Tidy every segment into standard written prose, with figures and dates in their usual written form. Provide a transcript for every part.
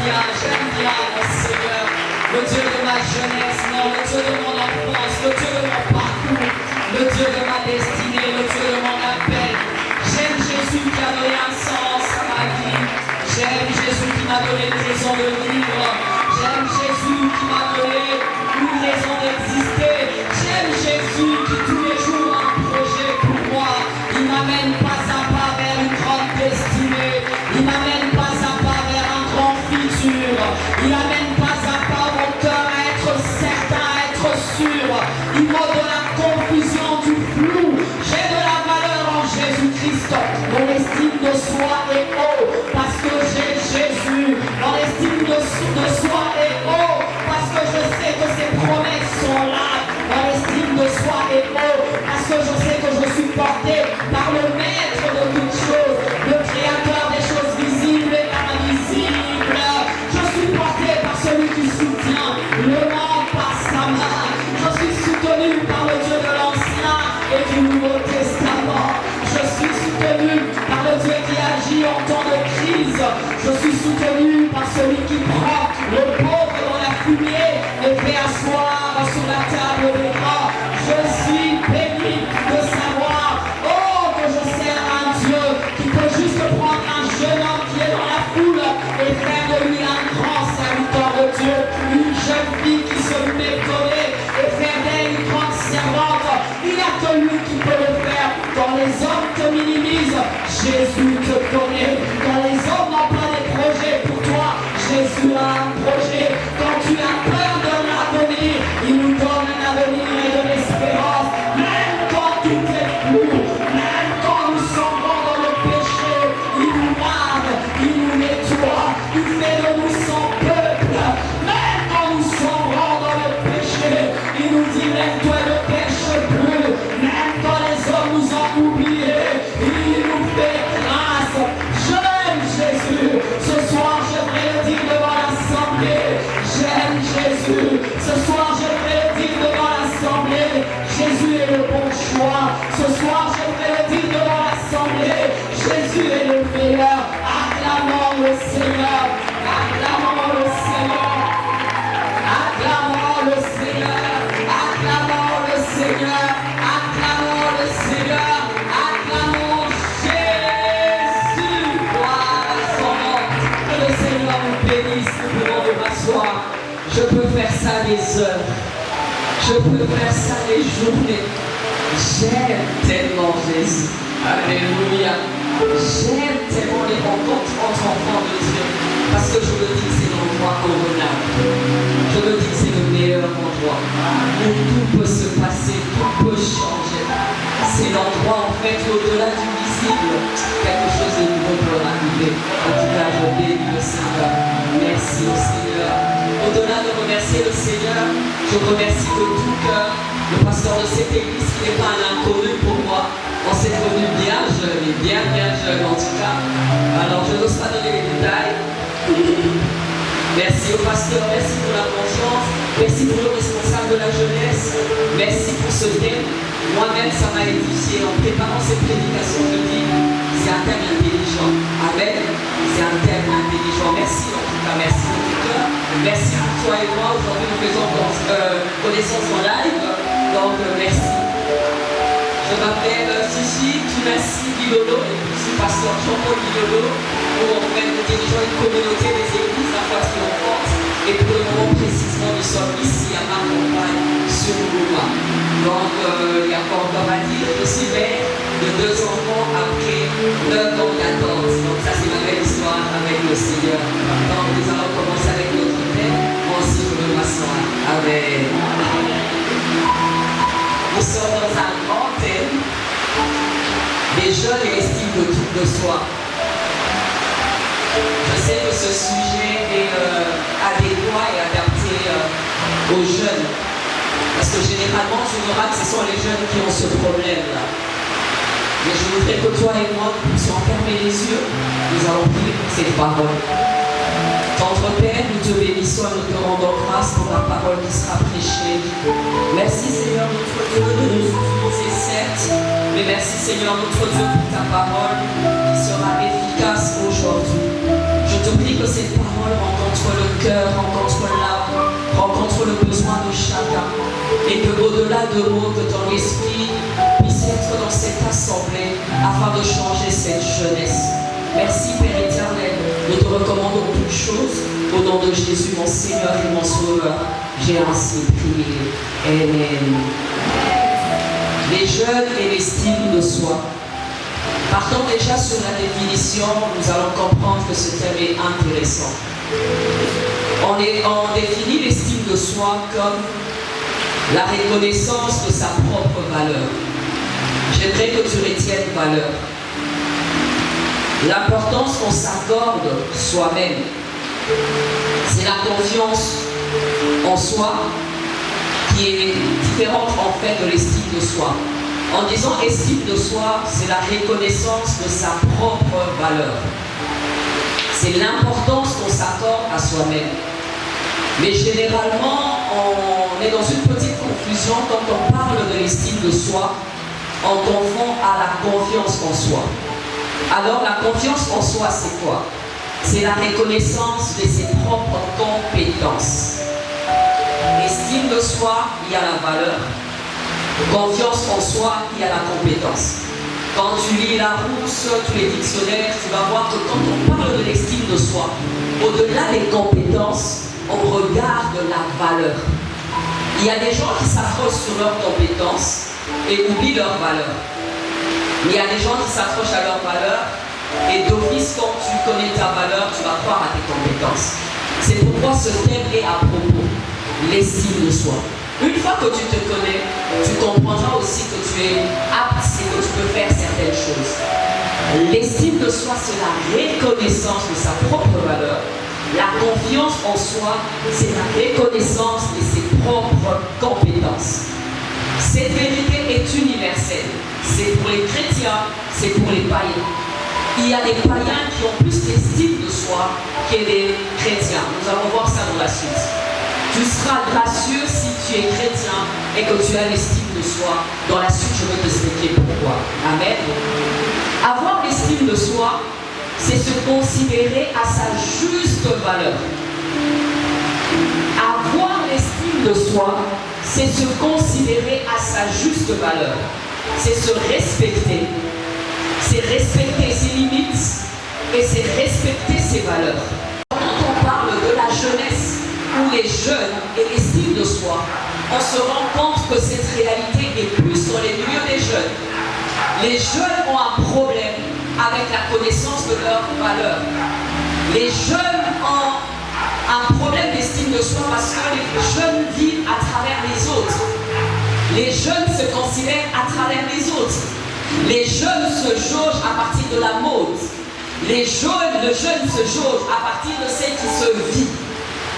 j'aime bien, mon Seigneur. Le Dieu de ma jeunesse, non, le Dieu de mon enfance, le Dieu de mon parcours, le Dieu de ma destinée, le Dieu de mon appel. J'aime Jésus qui a donné un sens à ma vie. J'aime Jésus qui m'a donné une raison de vivre. J'aime Jésus qui m'a donné une raison d'exister. J'aime Jésus qui tous les jours a un projet pour moi. Il m'amène pas à pas vers une grande destinée. Il m'amène pas à pas vers un grand futur. Il m'amène pas à pas mon cœur à être certain, à être sûr. Il m'ôte de la confusion, du flou. J'ai de la valeur en Jésus-Christ. Mon estime de soi est haut parce que j'ai Jésus. Mon estime de soi est haut parce que je sais que ses promesses sont là. Mon estime de soi est haut parce que je sais que je suis porté par le maître de toutes choses, le créateur des choses visibles et invisibles. Je suis porté par celui qui soutient le monde par sa main. Je suis soutenu par le Dieu de l'Ancien et du Nouveau Testament. Je suis soutenu par le Dieu qui agit en temps de crise. Je suis soutenu par celui qui prend le pauvre dans la fumée et fait asseoir sur la table des grands. Je suis béni de savoir, oh, que je sers un Dieu qui peut juste prendre un jeune homme qui est dans la foule et faire de lui un grand serviteur de Dieu, une jeune fille qui se méconnaît et faire d'elle une grande servante. Il n'y a que lui qui peut le faire. Quand les hommes te minimisent, Jésus te connaît. Quand les hommes n'ont pas des projets pour toi, Jésus a un projet. Quand tu as peur de l'avenir, il nous donne un avenir et de l'espérance. Même quand tout est flou, même quand nous sombrons dans le péché, il nous lave, il nous nettoie, il fait de nous son peuple. Même quand nous sombrons dans le péché, il nous dit lève-toi et ne pêche plus. Même quand les hommes nous ont oubliés, il nous fait grâce. J'aime Jésus. Ce soir, j'aimerais le dire devant l'assemblée. J'aime Jésus. Ce soir, j'aimerais le dire devant l'assemblée. Jésus est le bon choix. Ce soir, j'aimerais le dire devant l'assemblée. Jésus est le meilleur. Acclamons le Seigneur. Acclamons le Seigneur. Acclamons le Seigneur. Acclamons le Seigneur. Acclamons le Seigneur. Acclamons Jésus. Gloire à son nom. Que le Seigneur nous bénisse. Nous pouvons nous m'asseoir. Je peux faire ça des heures. Je peux faire ça des journées. J'aime tellement Jésus. Alléluia. J'aime tellement les rencontres entre enfants de Dieu. Parce que je me dis que c'est l'endroit convenable. Je me dis que c'est le meilleur endroit. Où tout peut se passer, tout peut changer. C'est l'endroit en fait au-delà du visible. Quelque chose de nouveau peut arriver. En tout cas, je bénis le Seigneur. Merci au Seigneur. Au-delà de remercier le Seigneur, je remercie de tout cœur le pasteur de cette église qui n'est pas un inconnu pour moi. On s'est connu bien jeune et bien jeune en tout cas. Alors je n'ose pas donner les détails. Merci au pasteur, merci pour la confiance, merci pour le responsable de la jeunesse, merci pour ce thème. Moi-même, ça m'a édifié en préparant cette prédication. Je dis, c'est un thème intelligent. Amen. C'est un thème intelligent. Merci en tout cas, merci de tout cœur. Merci pour toi et moi. Aujourd'hui, nous faisons connaissance en live. Donc, merci. Je m'appelle Fifi Tunassi Guilolo et je suis pasteur Jean-Paul Guilolo où en fait nous dirigeons une communauté des églises à fois triomphante et pour le moment précisément nous sommes ici à ma campagne sur Goulois. Donc il y a encore à dire, je suis mère de 2 enfants après 9 ans d'attente. Donc ça c'est ma belle histoire avec le Seigneur. Donc nous allons commencer avec notre thème. Moi aussi je veux m'asseoir. Amen. Nous sommes dans un grand thème des jeunes et l'estime de soi. Je sais que ce sujet est adéquat et adapté aux jeunes. Parce que généralement, tu verras que ce sont les jeunes qui ont ce problème-là. Mais je voudrais que toi et moi, nous puissions fermer les yeux. Nous allons prier pour cette parole. Tendre Père, nous te bénissons et nous te rendons grâce pour la parole qui sera prêchée. Merci Seigneur notre Dieu de nous utiliser certes, mais merci Seigneur notre Dieu pour ta parole qui sera efficace aujourd'hui. Je te prie que cette parole rencontre cœur, rencontre l'âme, rencontre le besoin de chacun. Et que au-delà de mots, que ton esprit puisse être dans cette assemblée afin de changer cette jeunesse. Merci Père éternel, nous te recommandons toutes choses. Au nom de Jésus, mon Seigneur et mon Sauveur, j'ai ainsi prié. Amen. Les jeunes et l'estime de soi. Partons déjà sur la définition, nous allons comprendre que ce thème est intéressant. On définit l'estime de soi comme la reconnaissance de sa propre valeur. J'aimerais que tu retiennes valeur. L'importance qu'on s'accorde soi-même, c'est la confiance en soi qui est différente en fait de l'estime de soi. En disant estime de soi, c'est la reconnaissance de sa propre valeur. C'est l'importance qu'on s'accorde à soi-même. Mais généralement, on est dans une petite confusion quand on parle de l'estime de soi, on confond à la confiance en soi. Alors la confiance en soi, c'est quoi? C'est la reconnaissance de ses propres compétences. Estime de soi, il y a la valeur. Confiance en soi, il y a la compétence. Quand tu lis Larousse, tous les dictionnaires, tu vas voir que quand on parle de l'estime de soi, au-delà des compétences, on regarde la valeur. Il y a des gens qui s'accrochent sur leurs compétences et oublient leur valeur. Il y a des gens qui s'accrochent à leur valeur et d'office, quand tu connais ta valeur, tu vas croire à tes compétences. C'est pourquoi ce thème est à propos, l'estime de soi. Une fois que tu te connais, tu comprendras aussi que tu es apte et que tu peux faire certaines choses. L'estime de soi, c'est la reconnaissance de sa propre valeur. La confiance en soi, c'est la reconnaissance de ses propres compétences. Cette vérité est universelle. C'est pour les chrétiens, c'est pour les païens. Il y a des païens qui ont plus d'estime de soi que des chrétiens. Nous allons voir ça dans la suite. Tu seras gracieux si tu es chrétien et que tu as l'estime de soi. Dans la suite, je vais t'expliquer pourquoi. Amen. Avoir l'estime de soi, c'est se considérer à sa juste valeur. Avoir l'estime de soi, c'est se considérer à sa juste valeur. C'est se respecter. C'est respecter ses limites et c'est respecter ses valeurs. Quand on parle de la jeunesse, ou les jeunes et l'estime de soi, on se rend compte que cette réalité est plus dans les milieux des jeunes. Les jeunes ont un problème avec la connaissance de leurs valeurs. Les jeunes ont un problème d'estime de soi parce que les jeunes vivent à travers les autres. Les jeunes se considèrent à travers les autres. Les jeunes se jaugent à partir de la mode. Les jeunes se jaugent à partir de ce qui se vit.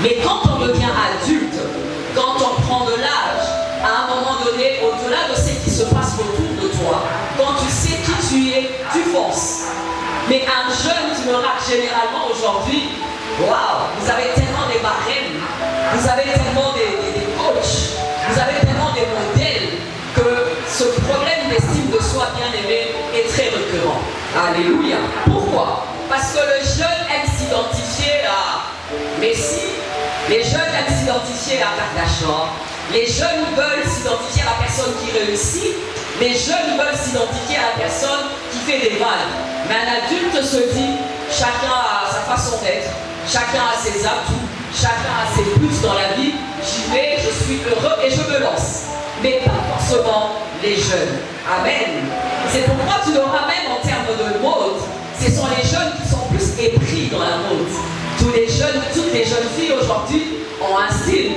Mais quand on devient adulte, quand on prend de l'âge, à un moment donné, au-delà de ce qui se passe autour de toi, quand tu sais qui tu es, tu fonces. Mais un jeune, tu me rates généralement aujourd'hui, waouh, vous avez tellement des barèmes, vous avez tellement des coachs, vous avez tellement des modèles, que ce problème d'estime de soi bien-aimé est très récurrent. Alléluia. Pourquoi? Parce que le jeune aime s'identifier à Messi. Les jeunes aiment s'identifier à Kardashian. Les jeunes veulent s'identifier à la personne qui réussit. Les jeunes veulent s'identifier à la personne qui fait des vannes. Mais un adulte se dit, chacun a sa façon d'être, chacun a ses atouts, chacun a ses plus dans la vie. J'y vais, je suis heureux et je me lance. Mais pas forcément les jeunes. Amen. C'est pourquoi tu l'auras même en termes de mode. Ce sont les jeunes qui sont plus épris dans la mode. Toutes les jeunes filles aujourd'hui ont un style.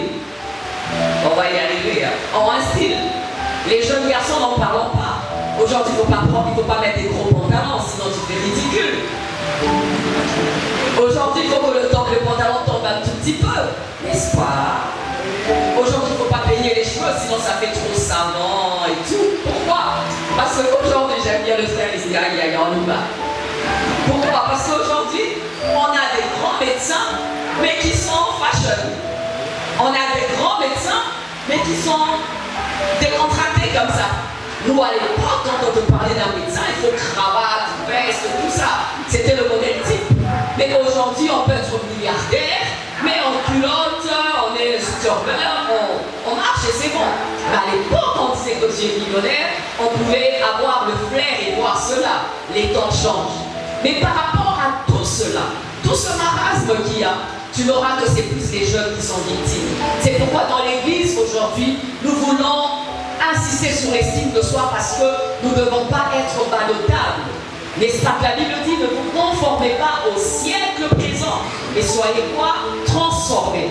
On va y arriver, hein. Ont un style. Les jeunes garçons n'en parlons pas. Aujourd'hui, il ne faut pas mettre des gros pantalons, sinon tu fais ridicule. Aujourd'hui, il faut que le pantalon tombe un tout petit peu, n'est-ce pas? Aujourd'hui, il ne faut pas peigner les cheveux, sinon ça fait trop savant et tout. Pourquoi? Parce qu'aujourd'hui, j'aime bien le frère ici, en Ouba. Pourquoi? Parce qu'aujourd'hui, on a des grands médecins, mais qui sont fashion. On a des grands médecins, mais qui sont décontractés comme ça. Nous, à l'époque, quand on te parlait d'un médecin, il faut cravate, veste, tout ça. C'était le modèle type. Mais aujourd'hui, on peut être milliardaire, mais on culotte, on est surfeur, on marche et c'est bon. Mais à l'époque, on disait que Dieu est millionnaire, on pouvait avoir le flair et voir cela. Les temps changent. Mais par rapport à tout cela, tout ce marasme qu'il y a, tu n'auras que c'est plus les jeunes qui sont victimes. C'est pourquoi dans l'église aujourd'hui, nous voulons insister sur l'estime de soi parce que nous ne devons pas être balotables. N'est-ce pas que la Bible dit ne vous conformez pas au siècle présent, mais soyez quoi? Transformés.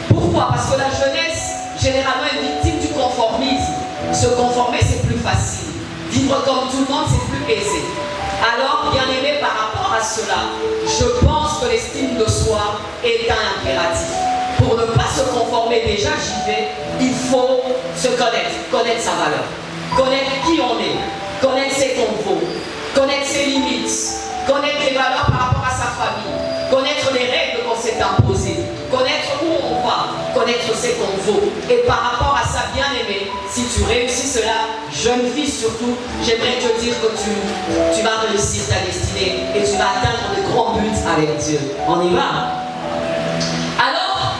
Pourquoi? Parce que la jeunesse, généralement, est victime du conformisme. Se conformer, c'est plus facile. Vivre comme tout le monde, c'est plus aisé. Alors, bien aimé, par rapport à cela, je pense que l'estime de soi est un impératif. Pour ne pas se conformer, déjà j'y vais, il faut se connaître sa valeur, connaître qui on est, connaître ses convos, connaître ses limites, connaître les valeurs par rapport à sa famille, connaître les règles qu'on s'est imposées, connaître où on va, connaître ses convos. Et par rapport à ça, bien aimé, si tu réussis cela, jeune fille surtout, j'aimerais te dire que tu vas réussir ta destinée et tu vas atteindre de grands buts avec Dieu. On y va? Alors,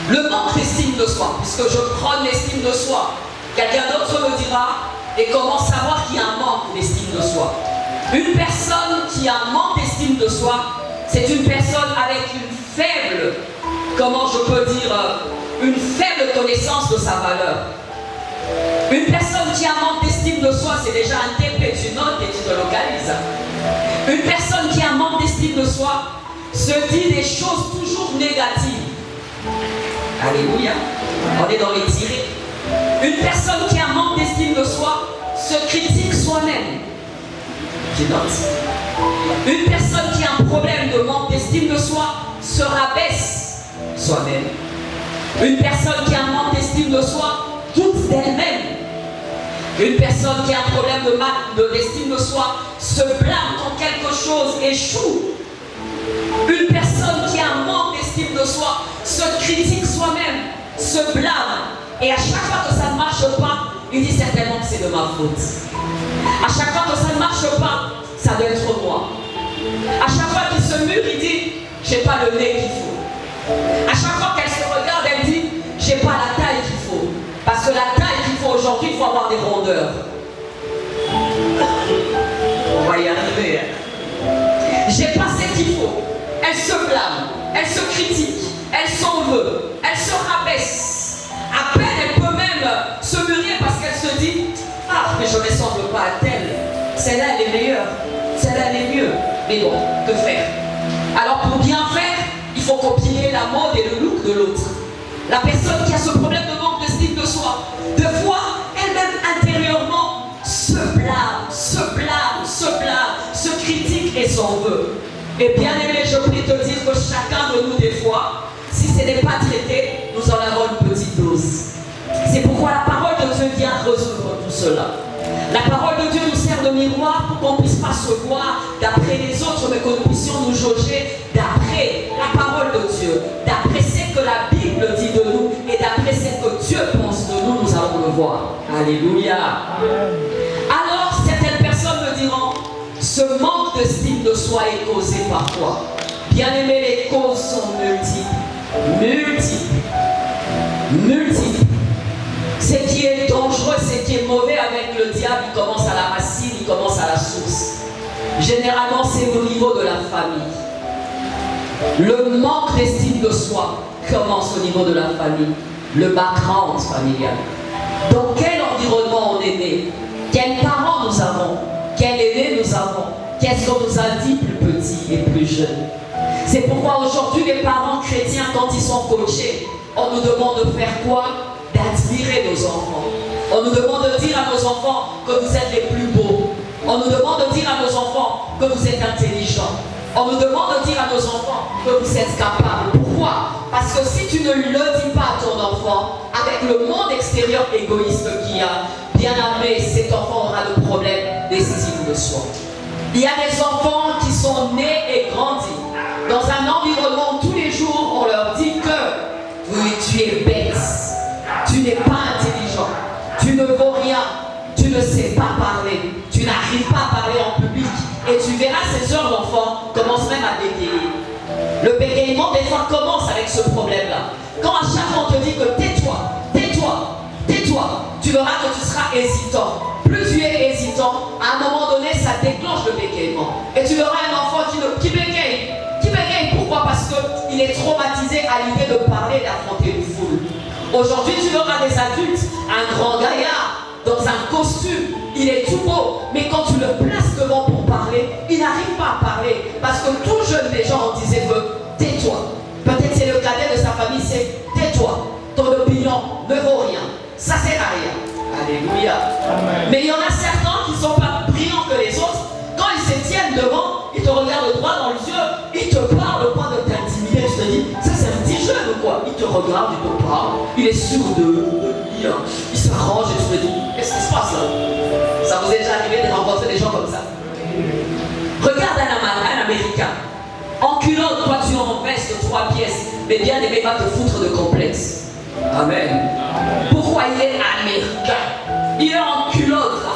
le manque d'estime de soi, puisque je prône l'estime de soi, quelqu'un d'autre me dira, et comment savoir qu'il y a un manque d'estime de soi? Une personne qui a un manque d'estime de soi, c'est une personne avec une faible, comment je peux dire, une faible connaissance de sa valeur. Une personne qui a un manque d'estime de soi, c'est déjà un TP, tu notes et tu te localises. Une personne qui a un manque d'estime de soi se dit des choses toujours négatives. Alléluia. On est dans les tirés. Une personne qui a un manque d'estime de soi se critique soi-même. Tu notes. Une personne qui a un problème de manque d'estime de soi se rabaisse soi-même. Une personne qui a un manque d'estime de soi doute d'elle-même. Une personne qui a un problème d'estime de soi se blâme quand quelque chose échoue. Une personne qui a un manque d'estime de soi se critique soi-même, se blâme. Et à chaque fois que ça ne marche pas, il dit certainement que c'est de ma faute. À chaque fois que ça ne marche pas, ça doit être moi. À chaque fois qu'il se mure, il dit, j'ai pas le nez qu'il faut. À chaque fois qu'elle se regarde, elle dit, j'ai pas la taille qu'il faut. Parce que la taille qu'il faut aujourd'hui, il faut avoir des rondeurs. On va y arriver. J'ai pas ce qu'il faut. Elle se blâme, elle se critique, elle s'en veut, elle se rabaisse. À peine elle peut même se mûrir parce qu'elle se dit, ah, mais je ne ressemble pas à telle. Celle-là, elle est meilleure. Celle-là, elle est mieux. Mais bon, que faire? Alors, pour bien faire, il faut copier la mode et le look de l'autre. La personne qui a ce problème de manque d'estime de soi, de fois, elle-même intérieurement se blâme, se critique et s'en veut. Et bien aimé, je voulais te dire que chacun de nous, des fois, si ce n'est pas traité, nous en avons une petite dose. C'est pourquoi la parole de Dieu vient résoudre tout cela. La parole de Dieu nous sert de miroir pour qu'on ne puisse pas se voir d'après les autres, mais que nous puissions nous jauger d'après la parole de Dieu, d'après ce que la Bible dit de nous et d'après ce que Dieu pense de nous, nous allons le voir. Alléluia. Alors, certaines personnes me diront, ce manque d'estime de soi est causé par quoi? Bien aimé, les causes sont multiples. Ce qui est dangereux, ce qui est mauvais avec le diable, il commence à la racine, il commence à la source. Généralement, c'est au niveau de la famille. Le manque d'estime de soi commence au niveau de la famille. Le background familial. Dans quel environnement on est né? Quels parents nous avons? Quel aîné nous avons? Qu'est-ce qu'on nous a dit plus petits et plus jeunes? C'est pourquoi aujourd'hui, les parents chrétiens, quand ils sont coachés, on nous demande de faire quoi? D'admirer nos enfants. On nous demande de dire à nos enfants que vous êtes les plus beaux. On nous demande de dire à nos enfants que vous êtes intelligents. On nous demande de dire à nos enfants que vous êtes capables. Pourquoi? Parce que si tu ne le dis pas à ton enfant, avec le monde extérieur égoïste qu'il y a, bien aimé, cet enfant aura le problème d'estime de soi. Il y a des enfants qui sont nés et grandis dans un environnement où tous les jours on leur dit que oui, tu es bête, tu n'es pas intelligent, tu ne vaux rien, tu ne sais pas parler, tu n'arrives pas à parler en public. Et tu verras ces jeunes enfants commencent même à bégayer. Le bégaiement des fois commence avec ce problème. Quand à chaque fois on te dit que tais-toi, tais-toi, tais-toi, tu verras que tu seras hésitant. Plus tu es hésitant, à un moment donné, ça déclenche le bégaiement. Et tu verras un enfant qui bégaye. Qui bégaye, pourquoi? Parce qu'il est traumatisé à l'idée de parler et d'affronter une foule. Aujourd'hui, tu verras des adultes, un grand gaillard, dans un costume, il est tout beau, mais quand tu le places devant pour parler, il n'arrive pas à parler. Parce que tout jeune, les gens disaient que tais-toi. Peut-être c'est le cadet de sa famille, c'est tais-toi. Ton opinion ne vaut rien. Ça sert à rien. Alléluia. Amen. Mais il y en a certains qui ne sont pas brillants que les autres. Quand ils se tiennent devant, ils te regardent droit dans les yeux, ils te parlent au point de t'intimider. Tu te dis, ça c'est un petit jeune ou quoi? Il te regarde, il te parle, il est sûr de lui, il s'arrange et tu te dis, qu'est-ce qui se passe là? Ça vous est déjà arrivé de rencontrer des gens comme ça? Regarde un Américain. En culotte, toi tu es en veste de 3 pièces, mais bien aimé va te foutre de complexe. Amen. Pourquoi il est américain? Il est en culotte là.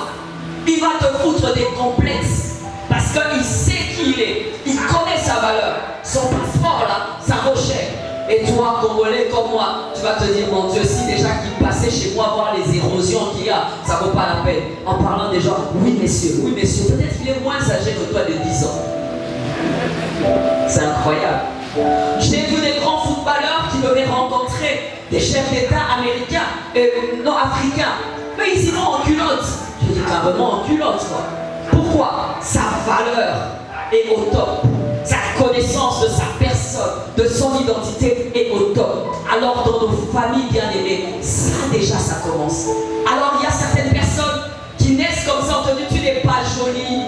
Il va te foutre des complexes. Parce qu'il sait qui il est. Il connaît sa valeur. Son passeport là, ça vaut cher. Et toi, Congolais comme moi, tu vas te dire, mon Dieu, si déjà qu'il passait chez moi voir les érosions qu'il y a, ça vaut pas la peine. En parlant des gens, oui messieurs, peut-être qu'il est moins âgé que toi de 10 ans. C'est incroyable. J'ai vu des grands footballeurs qui devaient rencontrer des chefs d'État américains, non africains. Mais ils y vont en culotte. Je dis carrément en culotte quoi. Pourquoi? Sa valeur est au top. Sa connaissance de sa personne, de son identité est au top. Alors dans nos familles bien-aimées, ça déjà ça commence. Alors il y a certaines personnes qui naissent comme ça, on te dit tu n'es pas jolie,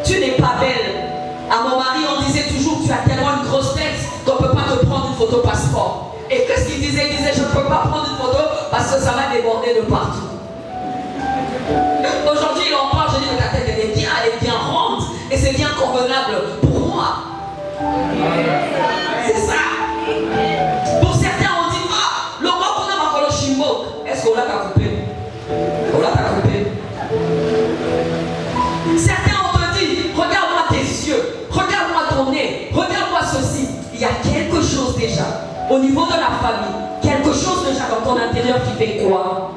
tu n'es pas belle. À mon mari on disait toujours tu as tellement une grosse tête qu'on ne peut pas te prendre une photo passeport. Et qu'est-ce qu'il disait? Il disait je ne peux pas prendre une photo parce que ça va déborder de partout. Aujourd'hui il en parle, je dis que ta tête elle est bien ronde et c'est bien convenable pour moi. C'est ça. Pour certains on dit ah, le mot qu'on a makolo shimbo. Est-ce qu'on l'a coupé? On l'a coupé. Certains on te dit regarde-moi tes yeux, regarde-moi ton nez, regarde-moi ceci. Il y a quelque chose déjà au niveau de la famille, quelque chose déjà dans ton intérieur qui fait quoi?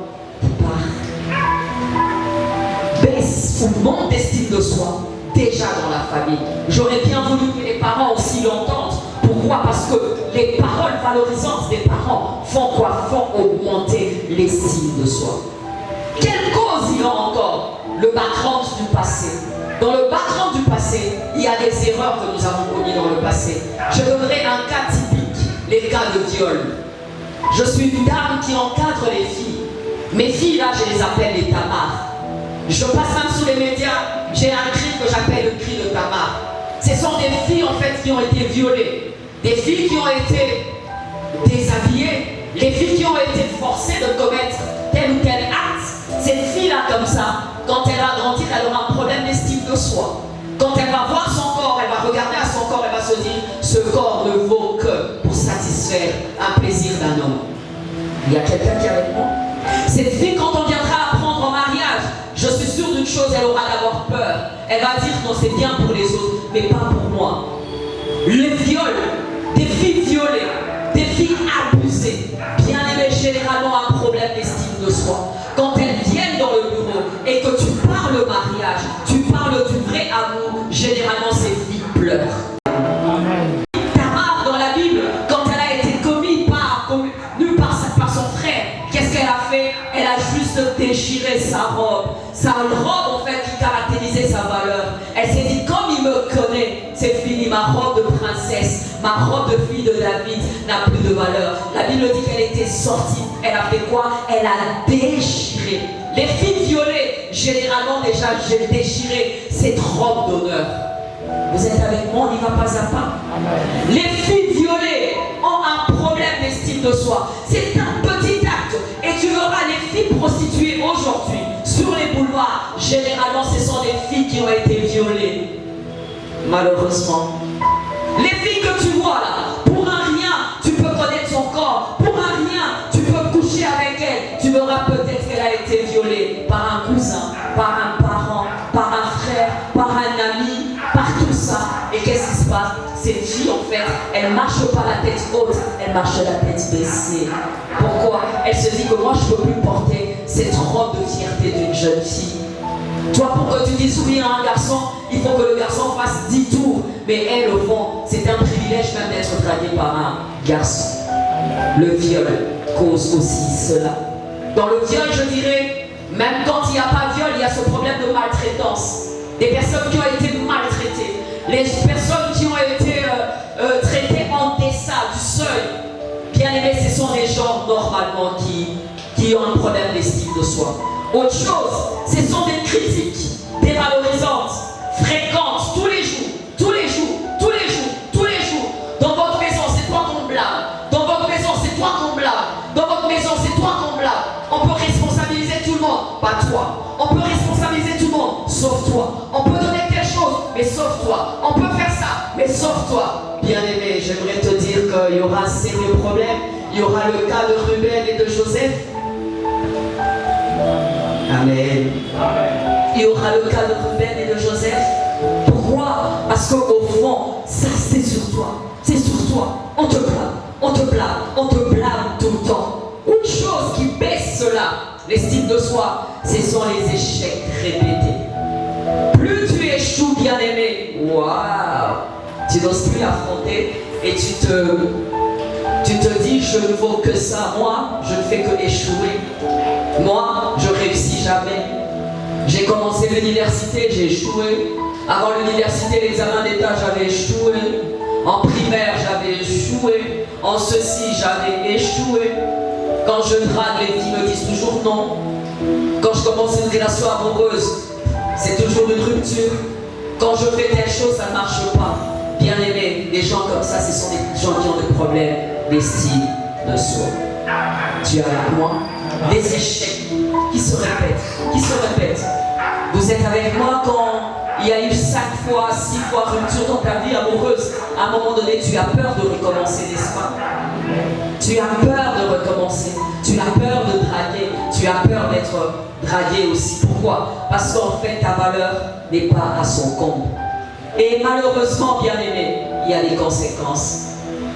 Baisse ou manque d'estime de soi déjà dans la famille. J'aurais bien voulu que les parents aussi l'entendent. Pourquoi? Parce que les paroles valorisantes des parents font quoi? Font augmenter l'estime de soi. Quelle cause il y a encore? Le background du passé. Dans le background du passé, il y a des erreurs que nous avons commises dans le passé. Je donnerai un cas typique, les cas de viol. Je suis une dame qui encadre les filles. Mes filles là, je les appelle les Tamar. Je passe même sous les médias, j'ai un cri que j'appelle le cri de Tamar. Ce sont des filles en fait qui ont été violées, des filles qui ont été déshabillées, les filles qui ont été forcées de commettre tel ou tel acte. Cette fille-là comme ça, quand elle va grandir, elle aura un problème d'estime de soi. Quand elle va voir son corps, elle va regarder à son corps, elle va se dire, ce corps ne vaut que pour satisfaire un plaisir d'un homme. Il y a quelqu'un qui est avec moi? Cette fille, quand on viendra la prendre en mariage, je suis sûre d'une chose, elle aura d'abord peur. Elle va dire non, c'est bien pour les autres, mais pas pour moi. Le viol, des filles violées, des filles abusées, bien aimées, généralement un problème d'estime de soi. Quand elles viennent dans le bureau et que tu parles mariage, tu parles du vrai amour, généralement ces filles pleurent. Tamar dans la Bible, quand elle a été commise par son frère, qu'est-ce qu'elle a fait? Elle a juste déchiré sa robe en fait qui caractérisait sa valeur. Elle s'est dit, comme il me connaît, c'est fini, ma robe de princesse, ma robe de fille de David n'a plus de valeur. La Bible dit qu'elle était sortie, elle a fait quoi? Elle a déchiré. Les filles violées, généralement déjà, j'ai déchiré cette robe d'honneur. Vous êtes avec moi, on y va pas à pas. Les filles violées ont un problème d'estime de soi. C'est un petit acte. Et tu verras les filles prostituées aujourd'hui sur les boulevards. Généralement, ce sont des filles qui ont été violées. Malheureusement. Les filles que tu vois là, pour un rien, tu peux connaître son corps. Pour un rien, tu peux coucher avec elle. Tu verras peut-être qu'elle a été violée par un cousin, par un parent, par un frère, par un ami, par tout ça. Et qu'est-ce qui se passe? Cette fille, en fait, elle ne marche pas la tête haute, elle marche la tête baissée. Pourquoi? Elle se dit que moi je ne peux plus porter cette robe de fierté d'une jeune fille. Toi, pour que tu dises oui à un garçon, il faut que le garçon fasse 10 tours. Mais elle, au fond, c'est un privilège même d'être draguée par un garçon. Le viol cause aussi cela. Dans le viol, je dirais, même quand il n'y a pas de viol, il y a ce problème de maltraitance. Des personnes qui ont été maltraitées. Les personnes qui ont été traitées en deçà du seuil. Bien aimés, ce sont des gens normalement qui ont un problème d'estime de soi. Autre chose, ce sont des critiques dévalorisantes, fréquentes, tous les jours, tous les jours, tous les jours, tous les jours. Dans votre maison, c'est toi qu'on blâme. Dans votre maison, c'est toi qu'on blâme. Dans votre maison, c'est toi qu'on blâme. On peut responsabiliser tout le monde, pas toi. On peut responsabiliser tout le monde, sauf toi. On peut donner quelque chose, mais sauf toi. On peut faire ça, mais sauf toi. Bien-aimé, j'aimerais te dire qu'il y aura un sérieux problème. Il y aura le cas de Ruben et de Joseph. Amen. Il y aura le cas de Ruben et de Joseph. Pourquoi? Parce qu'au fond, ça c'est sur toi. C'est sur toi. On te blâme, on te blâme, on te blâme tout le temps. Une chose qui baisse cela, l'estime de soi, ce sont les échecs répétés. Plus tu échoues, bien-aimé, waouh, tu n'oses plus affronter et tu te dis, je ne vaux que ça. Moi, je ne fais que échouer. Moi, je réussis jamais. J'ai commencé l'université, j'ai échoué. Avant l'université, l'examen d'état, j'avais échoué. En primaire, j'avais échoué. En ceci, j'avais échoué. Quand je drague, les filles me disent toujours non. Quand je commence une relation amoureuse, c'est toujours une rupture. Quand je fais telle chose, ça ne marche pas. Bien aimé, des gens comme ça, ce sont des gens qui ont des problèmes d'estime de soi. Tu es avec moi? Des échecs qui se répètent, qui se répètent. Vous êtes avec moi quand il y a eu 5 fois, 6 fois rupture dans ta vie amoureuse. À un moment donné, tu as peur de recommencer, n'est-ce pas? Tu as peur de recommencer. Tu as peur de draguer. Tu as peur d'être dragué aussi. Pourquoi? Parce qu'en fait, ta valeur n'est pas à son comble. Et malheureusement, bien aimé, il y a des conséquences.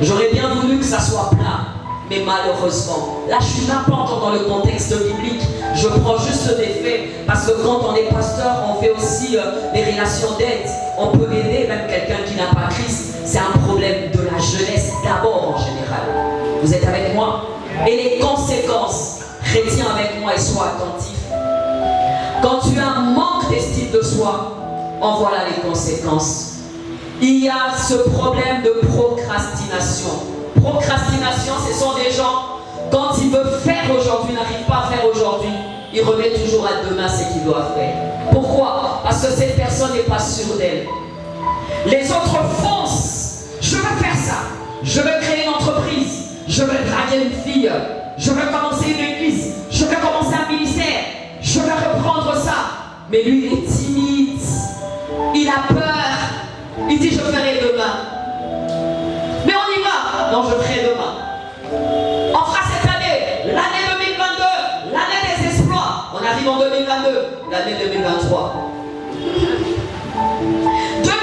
J'aurais bien voulu que ça soit plat. Mais malheureusement, là je suis même pas encore dans le contexte biblique, je prends juste des faits, parce que quand on est pasteur, on fait aussi des relations d'aide, on peut aider même quelqu'un qui n'a pas Christ, c'est un problème de la jeunesse d'abord en général. Vous êtes avec moi? Et les conséquences, retiens avec moi et sois attentif. Quand tu as un manque d'estime de soi, en voilà les conséquences. Il y a ce problème de procrastination. Procrastination, ce sont des gens, quand ils veulent faire aujourd'hui, n'arrivent pas à faire aujourd'hui, ils remettent toujours à demain ce qu'ils doivent faire. Pourquoi? Parce que cette personne n'est pas sûre d'elle. Les autres foncent. Je veux faire ça. Je veux créer une entreprise. Je veux draguer une fille. Je veux commencer une église. Je veux commencer un ministère. Je veux reprendre ça. Mais lui, il est timide. Il a peur. Il dit, je ferai demain. Mais on y va. Non, je ferai demain. On fera cette année, l'année 2022, l'année des exploits. On arrive en 2022, l'année 2023. 2023,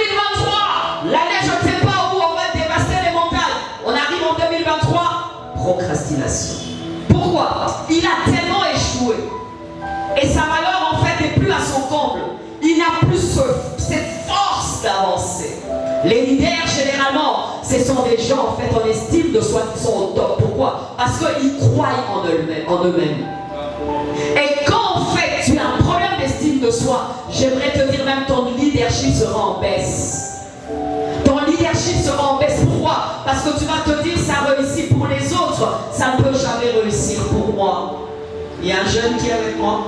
l'année je ne sais pas où on va dévaster les montagnes. On arrive en 2023, procrastination. Pourquoi? Il a tellement échoué. Et sa valeur en fait n'est plus à son comble. Il n'a plus cette force d'avancer. Les leaders, généralement, ce sont des gens en fait en estime de soi qui sont au top. Pourquoi? Parce qu'ils croient en eux-mêmes. Et quand en fait tu as un problème d'estime de soi, j'aimerais te dire même ton leadership sera en baisse. Ton leadership sera en baisse. Pourquoi? Parce que tu vas te dire ça réussit pour les autres, ça ne peut jamais réussir pour moi. Il y a un jeune qui est avec moi.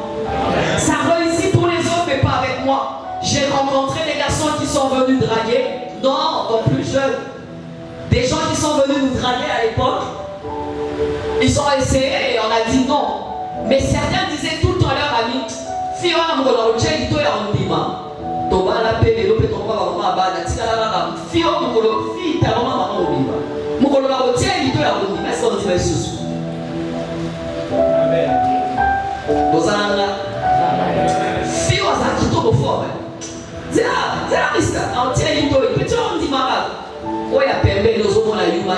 Ça réussit pour les autres mais pas avec moi. J'ai rencontré des garçons qui sont venus draguer. Non, encore plus jeunes. Des gens qui sont venus nous draguer à l'époque. Ils ont essayé et on a dit non. Mais certains disaient tout le temps à leur ami, Fio Mugolo, Jelito et Ondima. Toba la paix, l'opé tomba, Bada, Tina, Fio Mugolo, Fi, Taloma, Maman Ondima. Mugolo, Jelito et Ondima. Est-ce qu'on dit ça sous? Amen. Bozanga. Fio a ça qui tombe au fort. C'est la liste. On tient une toile. Petit on dit malade. Oui, à Pembe, nous avons la Yuma.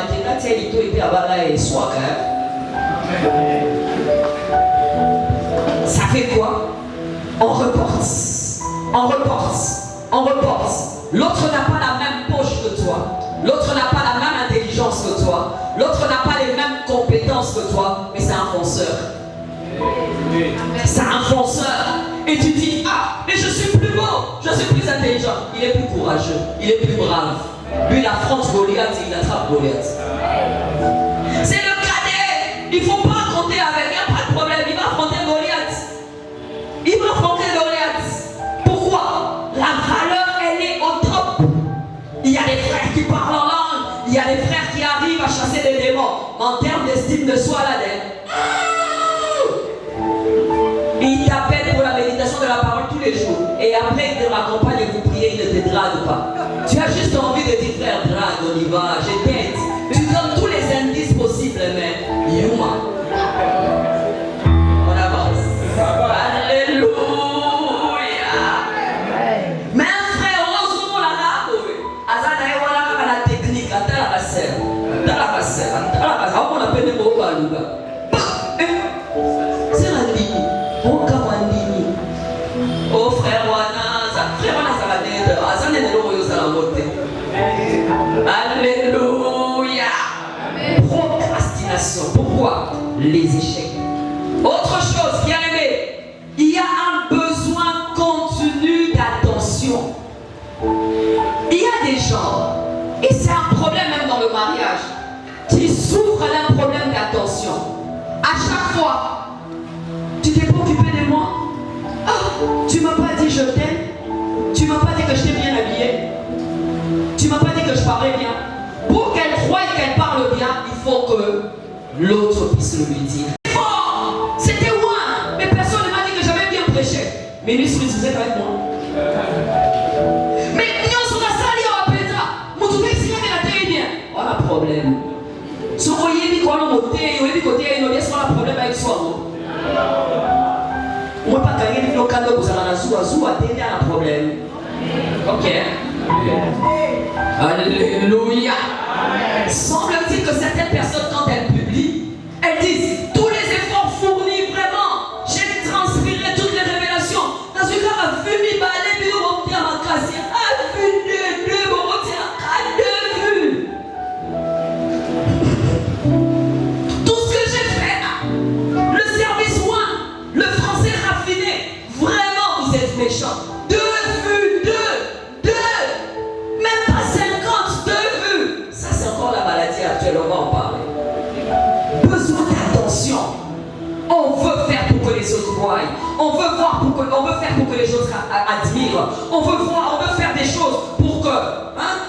Ça fait quoi? On reporte. On reporte. On reporte. L'autre n'a pas la même poche que toi. L'autre n'a pas la même intelligence que toi. L'autre n'a pas les mêmes compétences que toi. Mais c'est un fonceur. C'est un fonceur. Et tu dis, ah, mais je suis plus beau. Je suis plus intelligent. Il est plus courageux. Il est plus brave. Lui, il affronte Goliath, il attrape Goliath. C'est le cadet. Il ne faut pas compter avec. Il n'y a pas de problème. Il va affronter Goliath. Il va affronter Goliath. Pourquoi? La valeur, elle est au top. Il y a des frères qui parlent en langue. Il y a des frères qui arrivent à chasser des démons. En termes d'estime de soi, là, il t'appelle pour la méditation de la parole tous les jours. Et après, il te raccompagne et vous priez, il ne te drague pas. Tu as juste envie de dire, frère, drague, on y va, je t'aide. Tu donnes tous les indices possibles, mais Yuma. On avance. Alléluia. Mais un frère, heureusement, la rade, Azana et voilà la technique, attends la basselle. Attends la basselle, attends la basselle. On appelle les mots à l'ouga. C'est la ligne. Oh frère Wana, frère Wana ça va t'aider. Azana est l'eau, ça va monter. Alléluia. Procrastination. Pourquoi? Les échecs. Autre chose, bien aimé, il y a un besoin continu d'attention. Il y a des gens, et c'est un problème même dans le mariage, qui souffrent d'un problème d'attention. À chaque fois, tu t'es pas occupé de moi. Ah, tu m'as pas dit je t'aime. Tu m'as pas dit que je t'ai bien habillé. Tu m'as pas dit que je parlais bien. Pour qu'elle croie et qu'elle parle bien, il faut que l'autre puisse le lui dire. C'est fort. C'était moi. Mais personne ne m'a dit que j'avais bien prêché. Mais lui, vous êtes avec moi. Mais nous, on a sali à Petra. Mon tout est signé que la terre est bien. On a problème. Si vous voyez, il y a un problème avec soi. Moi, pas gagner le cadeau pour ça, un problème. Ok. Alléluia. Semble-t-il que certaines personnes, quand elles publient, elles disent tous les efforts fournis, vraiment, j'ai transpiré toutes les révélations. Dans une cas, à Fumi, Balé, Bilo, on tient ma casse. À Fumi, deux, on tient à deux vues. Tout ce que j'ai fait, le service one, le français raffiné, vraiment, vous êtes méchants. Deux vues, deux, même pas 52 vues. Ça, c'est encore la maladie actuelle, on va en parler. Besoin d'attention. On veut faire pour que les autres voient. On veut voir on veut faire pour que les autres admirent. On veut faire des choses pour que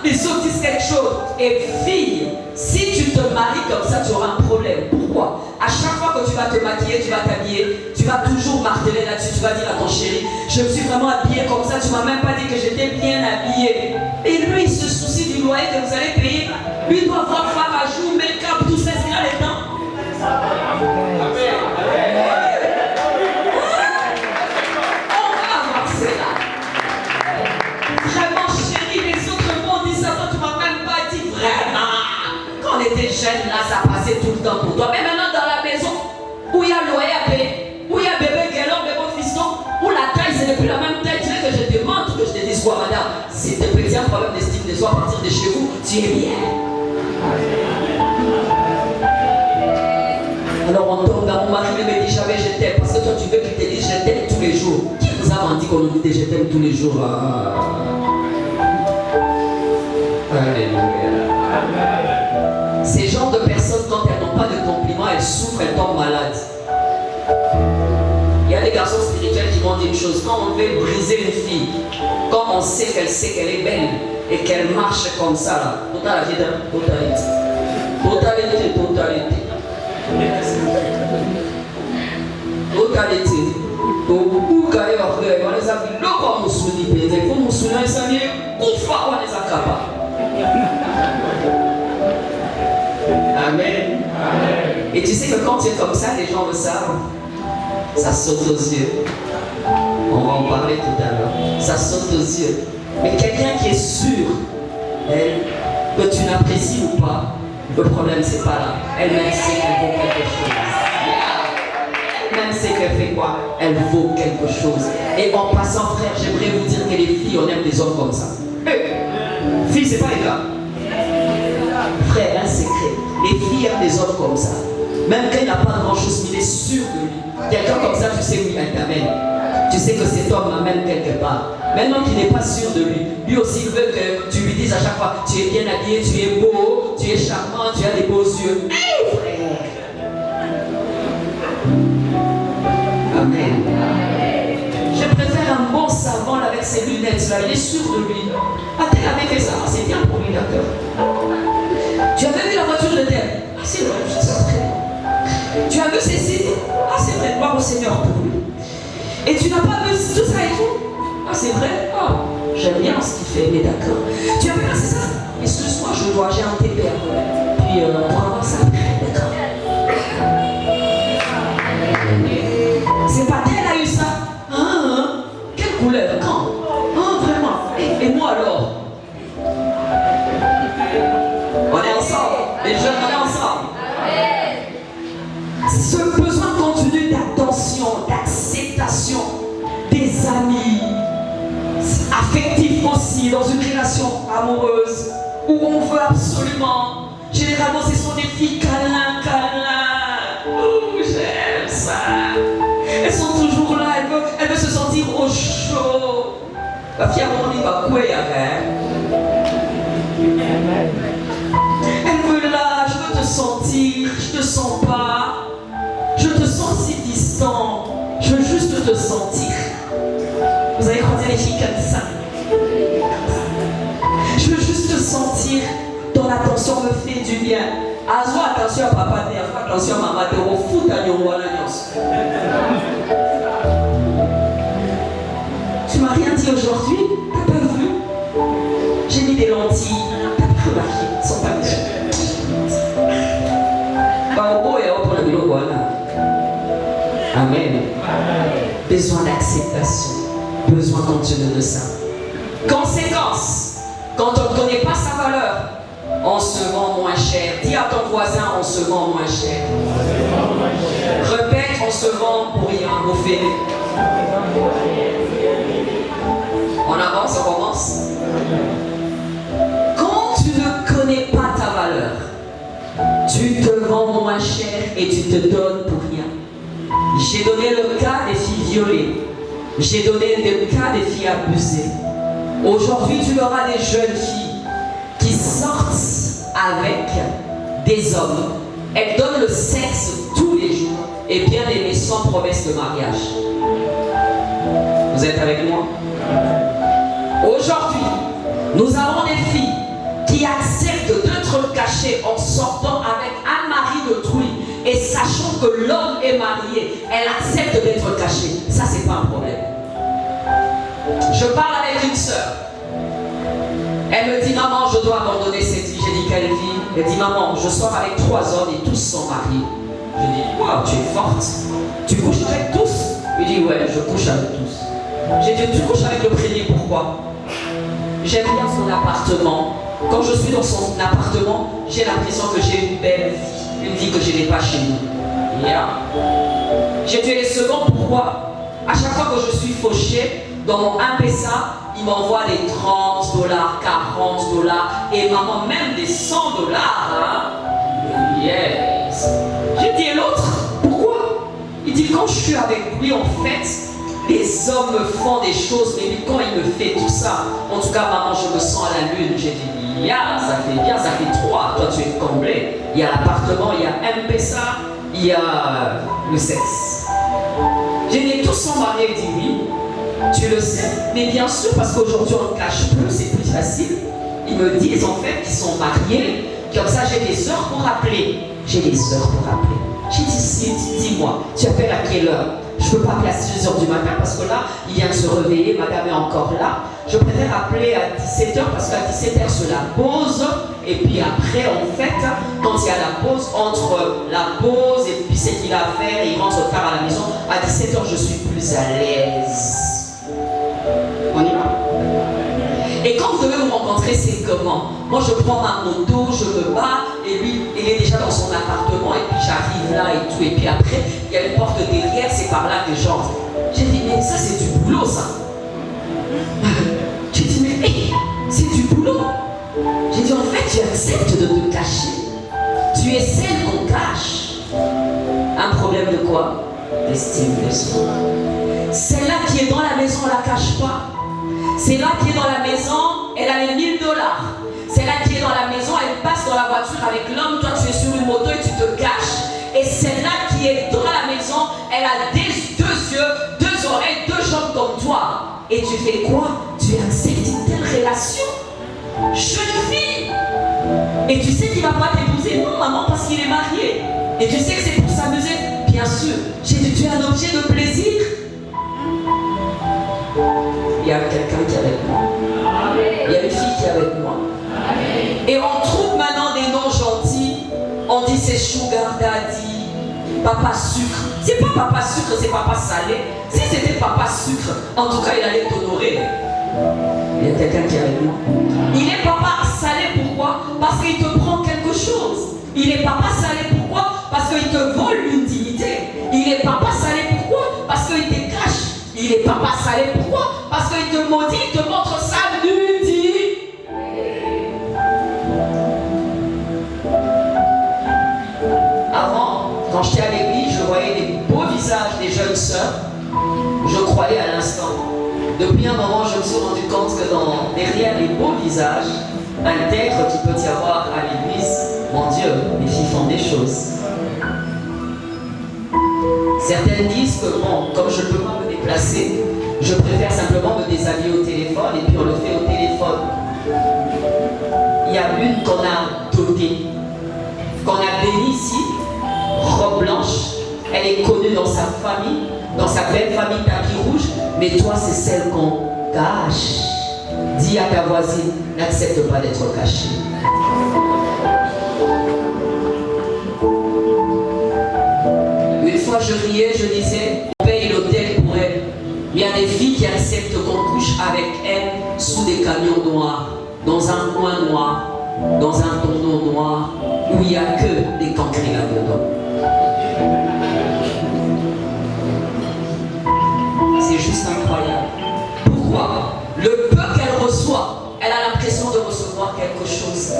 les autres disent quelque chose. Et fille, si tu te maries comme ça, tu auras un problème. Pourquoi? À chaque fois que tu vas te maquiller, tu vas t'habiller, tu vas toujours marteler là-dessus, tu vas dire à ton chéri, je me suis vraiment habillée comme ça, tu m'as même pas dit que j'étais bien habillée. Et lui, il se soucie du loyer que vous allez payer. Lui, il doit avoir femme à jour, make-up, tout ça, c'est là les temps. On va avancer là. Vraiment, chérie, les autres m'ont dit ça, toi, tu m'as même pas dit vraiment. Quand on était jeunes, là, ça passait tout le temps pour toi. Mais maintenant, dans la maison, où il y a le loyer à payer, où il y a bébé guélant, bébé fiston, où la taille, ce n'est plus la même taille, tu veux que je te montre, que je te dise quoi, madame? Si tu as un problème d'estime de soi à partir de chez vous, tu es bien. Alors on tombe dans mon mari me dit jamais je t'aime, parce que toi tu veux qu'il te dise je t'aime tous les jours. Qui vous a menti qu'on nous dit je t'aime tous les jours? Alléluia. Ces genres de personnes, quand elles n'ont pas de compliments, elles souffrent, elles tombent malades. Il y a des garçons spirituels qui m'ont dit une chose: quand on veut briser une fille, quand on sait qu'elle est belle et qu'elle marche comme ça, là, totalité. Amen. Et tu sais que quand tu es comme ça, les gens le savent. Ça saute aux yeux. On va en parler tout à l'heure. Ça saute aux yeux. Mais quelqu'un qui est sûr que tu n'apprécies ou pas, Le problème, c'est pas là. Elle-même sait qu'elle vaut quelque chose. Elle-même sait qu'elle fait quoi? Elle vaut quelque chose. Et en passant, frère, j'aimerais vous dire que les filles, on aime des hommes comme ça. Filles, c'est pas les gars. Frère, un secret. Les filles aiment des hommes comme ça. Même quand il n'a pas grand-chose, il est sûr de lui. Quelqu'un comme ça, tu sais où il t'amène. Tu sais que cet homme m'amène quelque part. Maintenant qu'il n'est pas sûr de lui, lui aussi il veut que tu lui dises à chaque fois, tu es bien habillé, tu es beau, tu es charmant, tu as des beaux yeux. Hey, frère! Amen. Je préfère un bon savant avec ses lunettes là, il est sûr de lui. Ah, tel avait fait ça, c'est bien pour lui, d'accord. Tu avais vu la voiture de tel? Ah, c'est vrai, je sais très bien. Tu as vu ceci? Ah, c'est vrai, gloire au Seigneur pour lui. Et tu n'as pas vu tout ça et tout? Ah, c'est vrai? Ah, j'aime bien ce qu'il fait, mais d'accord. Tu as vu là, c'est ça? Excuse-moi, j'ai un TP à connaître. Puis on pourra voir ça après, d'accord. C'est pas tel a eu ça? Hein? Quelle couleur? Quand? Ah, vraiment? Et moi alors? On est ensemble. Les jeunes, on est ensemble. Ce besoin continu d'attention, d'acceptation des amis, affectifs aussi, dans une relation amoureuse, où on veut absolument. Généralement, ce sont des filles câlins. Oh, j'aime ça. Elles sont toujours là, elles veulent se sentir au chaud. La fille on y va quoi, elle veut là, je veux te sentir, je te sens pas. Je te sens si distant. Je veux juste te sentir. Vous avez croisé les filles comme ça? Je veux juste te sentir. Ton attention me fait du bien. Azo, attention à papa, attention à maman, t'es au foot à Tu m'as rien dit aujourd'hui? T'as pas vu? J'ai mis des lentilles. T'as pas remarqué? Ils sont pas méchants. Amen. Besoin d'acceptation. Besoin continu de ça. Conséquence. Quand on ne connaît pas sa valeur, on se vend moins cher. Dis à ton voisin, on se vend moins cher. Répète, on se vend pour rien, au fait. On avance, on commence. Quand tu ne connais pas ta valeur, tu te vends moins cher et tu te donnes pour rien. J'ai donné le cas des filles violées. J'ai donné le cas des filles abusées. Aujourd'hui, tu auras des jeunes filles qui sortent avec des hommes. Elles donnent le sexe tous les jours et bien aimées sans promesse de mariage. Vous êtes avec moi? Aujourd'hui, nous avons des filles qui acceptent d'être cachées en sortant avec un mari d'autrui et sachant que l'homme est marié, elle accepte d'être cachée. Ça, c'est pas un problème. Je parle avec une sœur. Elle me dit, maman, je dois abandonner cette vie. J'ai dit, quelle vie? Elle dit, maman, je sors avec 3 hommes et tous sont mariés. Je dis, wow, tu es forte. Tu couches avec tous? Il dit, ouais, je couche avec tous. J'ai dit, tu couches avec le premier, pourquoi? J'aime bien son appartement. Quand je suis dans son appartement, j'ai l'impression que j'ai une belle vie. Une vie que je n'ai pas chez nous. Yeah. J'ai tué les seconds, pourquoi? À chaque fois que je suis fauché, dans mon M-Pesa, il m'envoie des 30 $, 40 $, et maman même des 100 $. Hein? Yes. J'ai dit, et l'autre, pourquoi? Il dit, quand je suis avec lui, en fait, les hommes me font des choses, mais quand il me fait tout ça, en tout cas, maman, je me sens à la lune. J'ai dit, yeah, ça fait bien, ça fait 3. Toi, tu es comblé. Il y a l'appartement, il y a M-Pesa, il y a le sexe. J'ai dit, tous sont mariés. Il dit, oui. Tu le sais, mais bien sûr, parce qu'aujourd'hui on ne cache plus, c'est plus facile. Ils me disent en fait qu'ils sont mariés, comme ça j'ai des heures pour appeler. J'ai des heures pour appeler. J'ai dit, dis-moi, tu appelles à quelle heure? Je ne peux pas appeler à 6 h du matin parce que là, il vient de se réveiller, madame est encore là. Je préfère appeler à 17 h parce qu'à 17 h c'est la pause. Et puis après, en fait, quand il y a la pause, entre la pause et puis ce qu'il a à faire, il rentre tard à la maison. À 17 h, je suis plus à l'aise. On y va? Et quand vous devez vous rencontrer, c'est comment? Moi, je prends ma moto, je me bats, et lui, il est déjà dans son appartement, et puis j'arrive là et tout, et puis après, il y a une porte derrière, c'est par là que j'entre. J'ai dit, mais ça c'est du boulot ça. J'ai dit, mais hey, c'est du boulot. J'ai dit, en fait, tu acceptes de te cacher. Tu es celle qu'on cache. Un problème de quoi? D'estime de soi. Celle-là qui est dans la maison, on ne la cache pas. Celle-là qui est dans la maison, elle a les $1000. Celle-là qui est dans la maison, elle passe dans la voiture avec l'homme, toi tu es sur une moto et tu te caches. Et celle-là qui est dans la maison, elle a deux yeux, 2 oreilles, 2 jambes comme toi. Et tu fais quoi? Tu acceptes une telle relation? Jeune fille. Et tu sais qu'il ne va pas t'épouser? Non maman, parce qu'il est marié. Et tu sais que c'est pour s'amuser? Bien sûr. J'ai dit, tu es un objet de plaisir. Il y a quelqu'un qui est avec moi. Il y a une fille qui est avec moi. Et on trouve maintenant des noms gentils. On dit c'est Sugar Daddy, Papa Sucre. C'est pas Papa Sucre, c'est Papa Salé. Si c'était Papa Sucre, en tout cas il allait t'honorer. Il y a quelqu'un qui est avec moi. Il est Papa Salé, pourquoi? Parce qu'il te prend quelque chose. Il est Papa Salé, pourquoi? Parce qu'il te vole une dignité. Il est Papa Salé, pourquoi? Parce qu'il te cache. Il est Papa Salé, pourquoi? Parce qu'il te maudit, il te montre sa nudité. Avant, quand j'étais à l'église, je voyais des beaux visages des jeunes sœurs. Je croyais à l'instant. Depuis un moment, je me suis rendu compte que derrière les beaux visages, intègres qu'il peut y avoir à l'église, mon Dieu, les filles font des choses. Certaines disent que bon, comme je ne peux pas me déplacer, je préfère simplement me déshabiller au téléphone et puis on le fait au téléphone. Il y a une qu'on a dotée, qu'on a bénie ici, robe blanche. Elle est connue dans sa famille, dans sa belle famille tapis rouge, mais toi c'est celle qu'on cache. Dis à ta voisine, n'accepte pas d'être cachée. Une fois je riais, je disais, on paye l'hôtel pour elle. Il y a des filles qui acceptent qu'on couche avec elles sous des camions noirs, dans un coin noir, dans un tonneau noir, où il n'y a que des cancrés là-dedans. C'est juste incroyable. Pourquoi? Le peu qu'elle reçoit, elle a l'impression de recevoir quelque chose.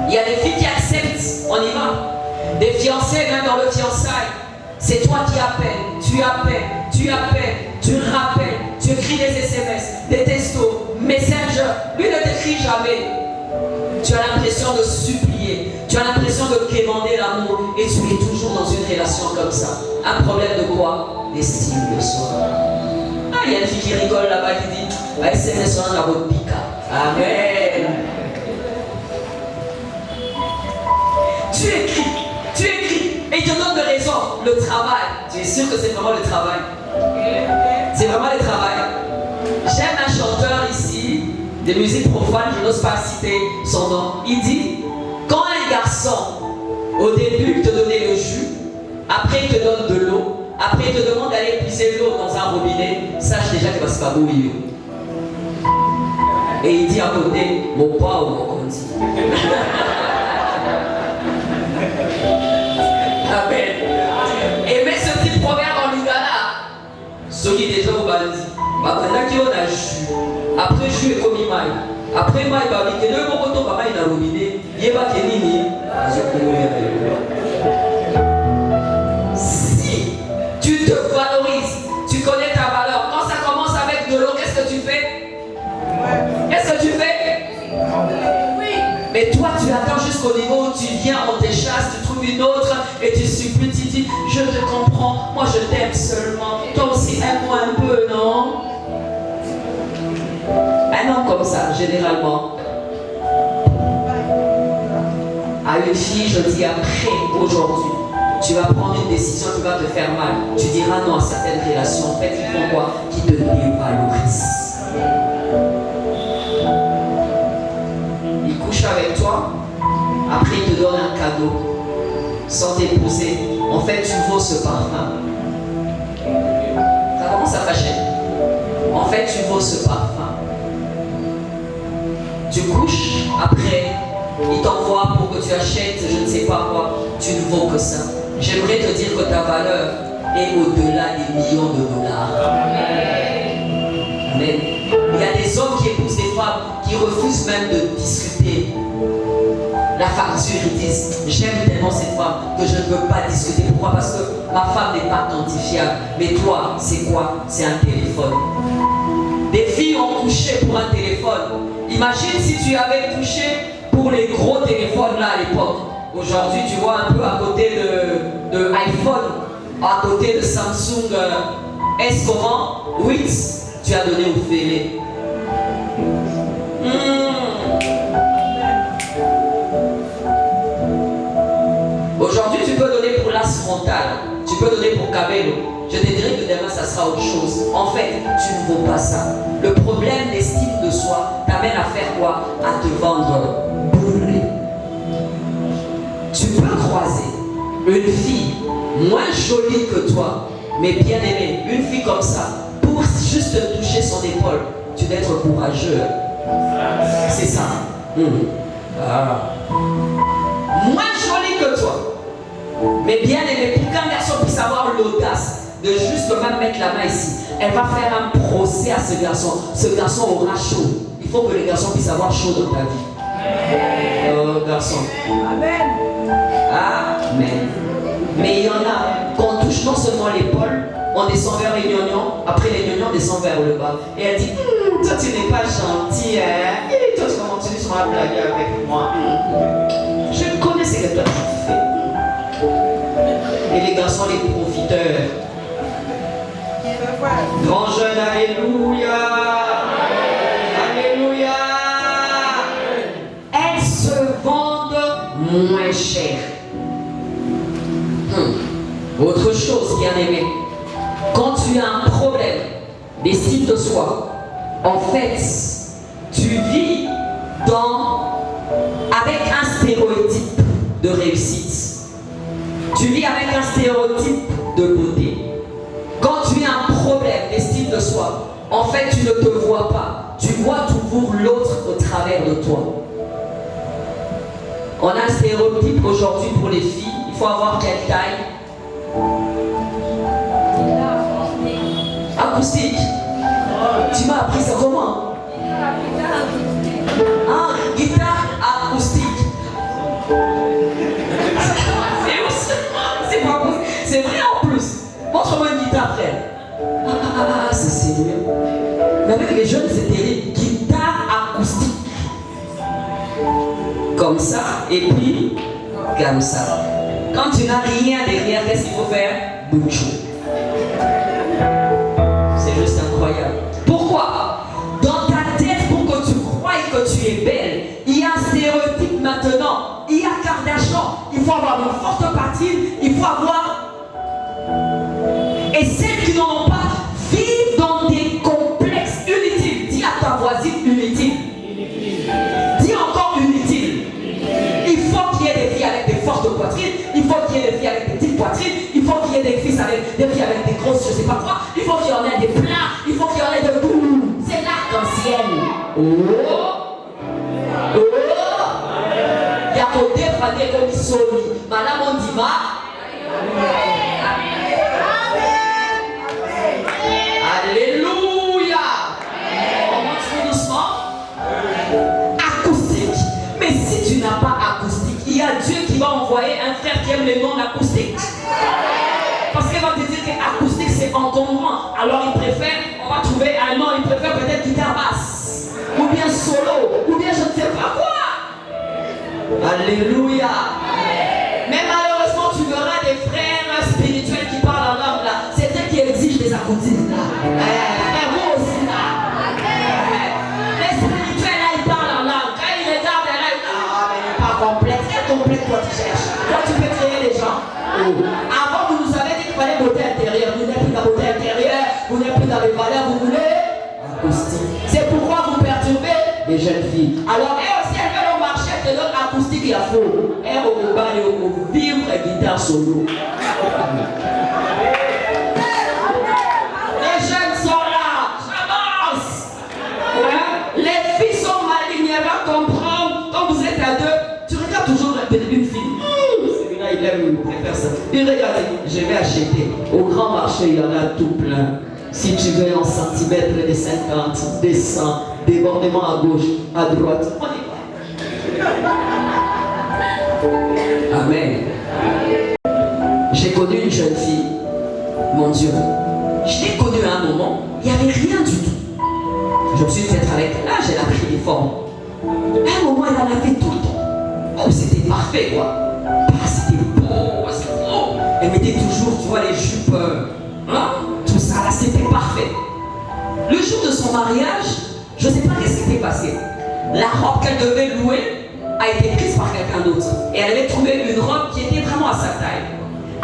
Il y a des filles qui acceptent, on y va. Des fiancés, même dans le fiançailles, c'est toi qui appelles, tu rappelles, tu écris des SMS, des textos, Messenger. Lui ne t'écrit jamais. Tu as l'impression de supplier, tu as l'impression de quémander l'amour et tu es toujours dans une relation comme ça. Un problème de quoi? D'estime de soi. Ah, il y a une fille qui rigole là-bas qui dit SMS on a votre pica. Amen. Tu écris et il te donne de raison. Le travail, tu es sûr que c'est vraiment le travail? C'est vraiment le travail. J'aime un chanteur ici de musique profane, je n'ose pas citer son nom. Il dit, quand un garçon, au début, il te donnait le jus, après il te donne de l'eau, après il te demande d'aller puiser l'eau dans un robinet, sache déjà qu'il va se faire bouillir. Et il dit à côté, mon pas ou mon conti. Amen. Et mets ce petit proverbe en Lugana. Ce qui est déjà au bandit. Après jus est comme maï. Après maï, il y a deux mots qui maï dans le robinet. Il y a pas de nini. Si tu te valorises, tu connais ta valeur. Quand ça commence avec de l'eau, qu'est-ce que tu fais? Qu'est-ce que tu fais? Oui. Mais toi, tu attends jusqu'au niveau où tu viens, on te chasse, tu trouves une autre et tu supplies, tu dis, je te comprends, moi je t'aime seulement. Toi aussi, aime-moi un peu, non? Un homme comme ça, généralement, à une fille, je dis après, aujourd'hui, tu vas prendre une décision qui va te faire mal. Tu diras non à certaines relations, en fait, qui font quoi? Qui te dévalorisent. Il couche avec toi, après il te donne un cadeau, sans t'épouser. En fait, tu vaux ce parfum. Ça commence à fâcher. En fait, tu vaux ce parfum. Tu couches, après, il t'envoie pour que tu achètes je ne sais pas quoi, tu ne vaux que ça. J'aimerais te dire que ta valeur est au-delà des millions de dollars. Amen. Il y a des hommes qui épousent des femmes qui refusent même de discuter la facture. Ils disent j'aime tellement cette femme que je ne veux pas discuter. Pourquoi? Parce que ma femme n'est pas quantifiable. Mais toi, c'est quoi? C'est un téléphone. Des filles ont couché pour un téléphone. Imagine si tu avais couché pour les gros téléphones là à l'époque. Aujourd'hui, tu vois un peu à côté de iPhone, à côté de Samsung S comment 8, tu as donné au fêlé. Aujourd'hui, tu peux donner pour l'as frontal, tu peux donner pour Cabello. Je te dirais que demain, ça sera autre chose. En fait, tu ne vaux pas ça. Le problème d'estime de soi t'amène à faire quoi? À te vendre bourré. Tu peux croiser une fille moins jolie que toi, mais bien aimée, une fille comme ça, pour juste te toucher son épaule, tu dois être courageux. C'est ça. Moins jolie que toi, mais bien aimée, pour qu'un garçon puisse avoir l'audace de juste même mettre la main ici, elle va faire un procès à ce garçon. Ce garçon aura chaud. Il faut que le garçon puisse avoir chaud dans ta vie. Oh garçon. Amen. Amen. Mais il y en a qu'on touche non seulement l'épaule, on descend vers les gnognos, après les gnognos on descend vers le bas. Et elle dit toi tu n'es pas gentil, hein? Et toi tu continues sur la blague avec moi. Je connais ce que toi tu fais. Et les garçons, les profiteurs. Grand jeune, alléluia. Alléluia. Elles se vendent moins cher. Autre chose, bien aimé, quand tu as un problème d'estime de soi, en fait, tu vis avec un stéréotype de réussite. Tu vis avec un stéréotype de beauté. Quand tu as un problème d'estime de soi, en fait, tu ne te vois pas. Tu vois toujours l'autre au travers de toi. On a un stéréotype aujourd'hui pour les filles. Il faut avoir quelle taille? Acoustique. Tu m'as appris ça comment? Guitare acoustique. C'est vrai en plus. Montre-moi une guitare, frère. C'est sérieux. Mais avec les jeunes, c'est terrible. Guitare acoustique. Comme ça, et puis, comme ça. Quand tu n'as rien derrière, qu'est-ce qu'il faut faire? Bouchou. C'est juste incroyable. Pourquoi? Dans ta tête, pour que tu croies que tu es belle, il y a un stéréotype maintenant. Il y a Kardashian. Il faut avoir une forte poitrine. Il faut avoir. Et celles qui n'en ont pas vivent dans des complexes inutiles. Dis à ta voisine inutile. Dis encore inutile. Il faut qu'il y ait des filles avec des fortes poitrines. Il faut qu'il y ait des filles avec des petites poitrines. Il faut qu'il y ait des filles avec des grosses, je ne sais pas quoi. Il faut qu'il y en ait des plats. Il faut qu'il y en ait de tout. C'est l'arc-en-ciel. Il y a côté frère comme Soli. Madame on dit ma. Alléluia. On monte tout doucement. Acoustique. Mais si tu n'as pas acoustique, il y a Dieu qui va envoyer un frère qui aime les noms acoustiques. Parce qu'il va te dire qu'acoustique c'est encombrant. Alors il préfère, on va trouver un nom, il préfère peut-être guitare basse. Ou bien solo. Ou bien je ne sais pas quoi. Alléluia. Mais malheureusement tu verras des frères spirituels qui parlent en langue là. C'est eux qui exigent des acoustiques là. Vous aussi là. Les spirituels là ils parlent en langue. Quand ils regardent là, mais il n'est pas complexe. Quel complexe toi tu cherches? Toi tu peux créer des gens. Avant vous nous avez dit qu'il fallait beauté intérieure. Vous n'êtes plus dans la beauté intérieure. Vous n'êtes plus dans les valeurs. Vous voulez acoustique. C'est pourquoi vous perturbez les jeunes filles. Alors elles aussi elles veulent marcher de notre acoustique il y a faux. Elles au bas et au vivre et guitare solo. Les jeunes sont là. J'avance. Les filles sont malignes. Elles vont comprendre quand vous êtes à deux. Et regardez, je vais acheter. Au grand marché, il y en a tout plein. Si tu veux en centimètres de 50, des 100, débordement à gauche, à droite, on y va. Amen. J'ai connu une jeune fille, mon Dieu. Je l'ai connue à un moment, il n'y avait rien du tout. Je me suis fait avec elle, là, j'ai appris les formes. À un moment, elle en avait tout le temps. Oh, c'était parfait, quoi. Ah, c'était beau, c'était beau. Elle mettait toujours, tu vois, les jupes, tout ça, là, c'était parfait. Le jour de son mariage, je ne sais pas ce qui s'était passé. La robe qu'elle devait louer a été prise par quelqu'un d'autre. Et elle avait trouvé une robe qui était vraiment à sa taille.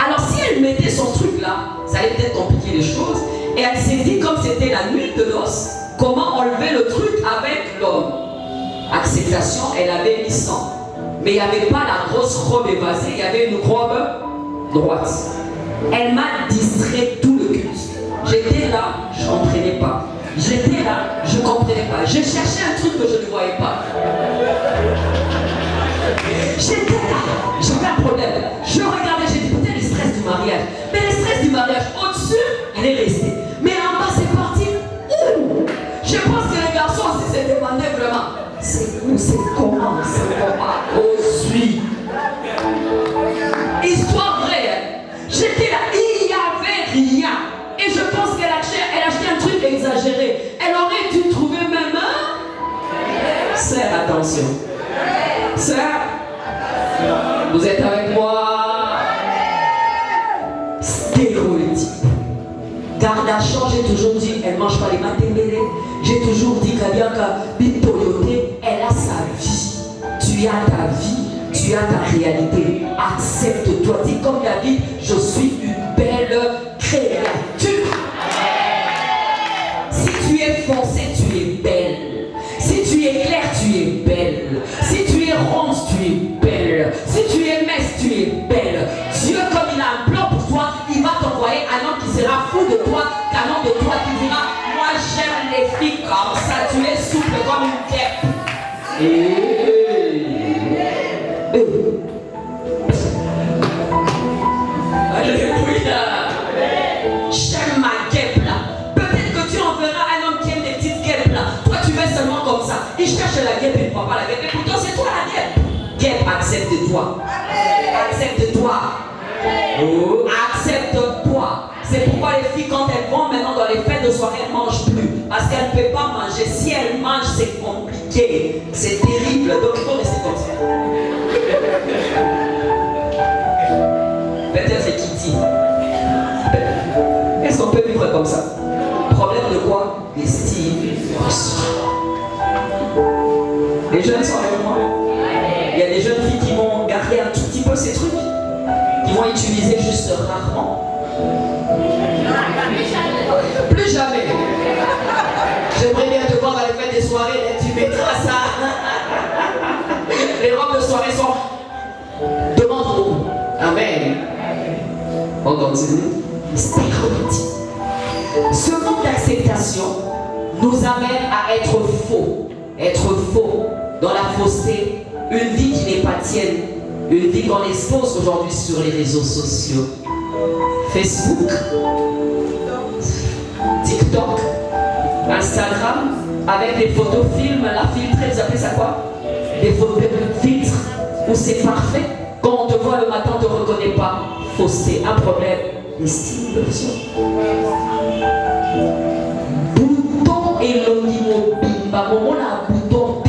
Alors, si elle mettait son truc là, ça allait peut-être compliquer les choses. Et elle s'est dit, comme c'était la nuit de noces, comment enlever le truc avec l'homme. Acceptation, elle avait mis 100. Mais il n'y avait pas la grosse robe évasée, il y avait une robe droite. Elle m'a distrait tout le culte. J'étais là, je ne comprenais pas. J'étais là, je ne comprenais pas. Je cherchais un truc que je ne voyais pas. J'étais là, j'avais un problème. Je regardais, j'ai dit peut-être le stress du mariage. Mais le stress du mariage, au-dessus, elle est restée. Mais en bas, c'est parti. Ouh! Je pense que les garçons aussi se demandaient vraiment. C'est où, c'est comment, aujourd'hui. Histoire vraie. J'étais là, il n'y avait rien. Et je pense qu'elle achetait un truc exagéré. Elle aurait dû trouver même un. Sœur, attention. Sœur, vous êtes avec moi. Stéréotype. Kardashian, j'ai toujours dit, elle ne mange pas les matembele. J'ai toujours dit qu'Aliaka Bitoyote, elle a sa vie. Tu as ta vie, tu as ta réalité. Accepte-toi. Dis comme David, je suis une belle créature. Si tu es foncé, tu es belle. Si tu es clair, tu es belle. Si tu es ronde, tu es belle. Si tu es mince, tu es belle. Dieu, comme il a un plan pour toi, il va t'envoyer un homme qui sera fou de toi, qu'un homme de toi qui dira, moi j'aime les filles comme ça, tu es souple comme une guêpe. Alléluia. J'aime ma guêpe là. Peut-être que tu en verras un homme qui aime des petites guêpes là. Toi tu veux seulement comme ça. Il cherche la guêpe et ne voit pas la guêpe. Et pourtant c'est toi la guêpe. Guêpe, accepte-toi. Accepte-toi. Oh, accepte-toi. C'est pourquoi les filles, quand elles vont maintenant dans les fêtes de soirée, elles ne mangent plus. Parce qu'elles ne peuvent pas manger. Si elles mangent, c'est compliqué. C'est terrible. Donc il faut rester comme ça. Peut-être c'est Kitty. Est-ce qu'on peut vivre comme ça? Problème de quoi? D'estime. Les jeunes sont avec moi. Il y a des jeunes filles qui vont garder un tout petit peu ces trucs, qui vont utiliser juste rarement. Plus jamais. J'aimerais bien te voir dans les fêtes des soirées, et tu mettras ça. Les robes de soirée sont devant vous. Amen. On continue. Stéréotype. Ce manque d'acceptation nous amène à être faux. Être faux dans la fausseté. Une vie qui n'est pas tienne. Une vie qu'on expose aujourd'hui sur les réseaux sociaux. Facebook, TikTok, Instagram, avec des photos films, la filtrée, vous appelez ça quoi? Des photos filtres où c'est parfait. Quand on te voit le matin, on ne te reconnaît pas. Fausseté, un problème d'estime de soi. Bouton et l'onimobimba, moment là, bouton B.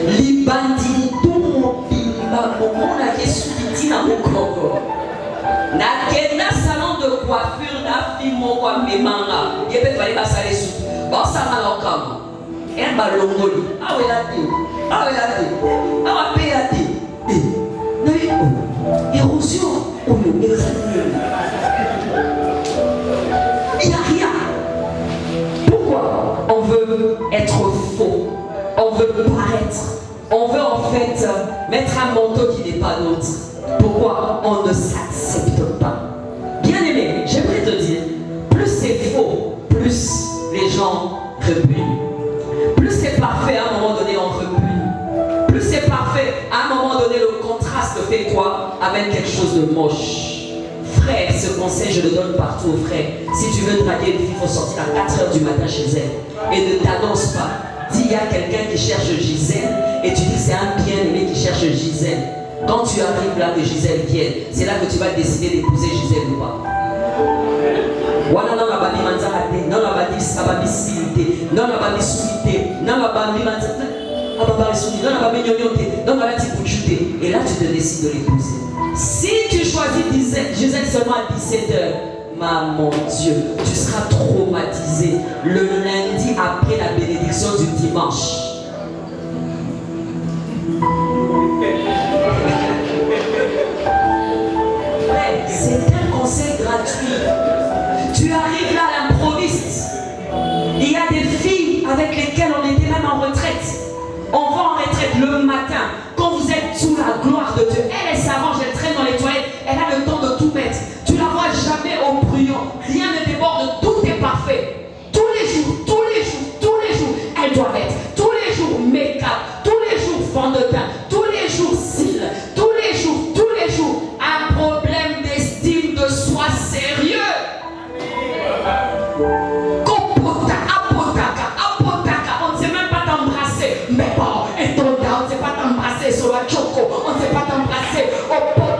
Libandi mobimba, moment là, qui est subiti dans mon corps. Na kenda salon de coiffure na fimo kwa memanga yebe fallait passer sous bon ça m'a l'encam elle m'a longoli ah ouais là dit ah ouais là dit ah ouais paye là dit érosion il n'y a rien. Pourquoi on veut être faux, on veut paraître, on veut en fait mettre un manteau qui n'est pas nôtre? Pourquoi on ne s'accepte pas? Bien aimé, j'aimerais te dire, plus c'est faux, plus les gens repugnent. Plus c'est parfait, à un moment donné, on repugne. Plus c'est parfait, à un moment donné, le contraste fait quoi? amène quelque chose de moche. Frère, ce conseil, je le donne partout aux frères. Si tu veux draguer une fille, il faut sortir à 4 h du matin chez elle. Et ne t'annonce pas. Dis, il y a quelqu'un qui cherche Gisèle, et tu dis que c'est un bien-aimé qui cherche Gisèle. Quand tu arrives là, que Gisèle vienne, c'est là que tu vas décider d'épouser Gisèle ou pas. Voilà, non, la bandi manzarate, non, la bandi sababissimité, non, la bandi soumité, non, la bandi manzarate, non, la bandi nyonyote, non, la bandi bouchute. Et là, tu te décides de l'épouser. Si tu choisis Gisèle seulement à 17 h, mon Dieu, tu seras traumatisé le lundi après la bénédiction du dimanche. C'est un conseil gratuit. Tu arrives là à l'improviste. Il y a des filles avec lesquelles on était même en retraite. On va en retraite le matin. Quand vous êtes sous la gloire de Dieu, elle s'arrange, elle traîne dans les toilettes, elle a le temps de tout mettre. Tu la vois jamais au brouillon. Rien ne déborde, tout est parfait. Tous les jours, elle doit mettre. Tous les jours, make-up. Tous les jours, fond de teint. Tous les jours, cils. Tous les jours, un problème d'estime de soi sérieux. On ne sait même pas t'embrasser. Mais bon, et ton gars, on ne sait pas t'embrasser sur la choco. On ne sait pas t'embrasser au pop.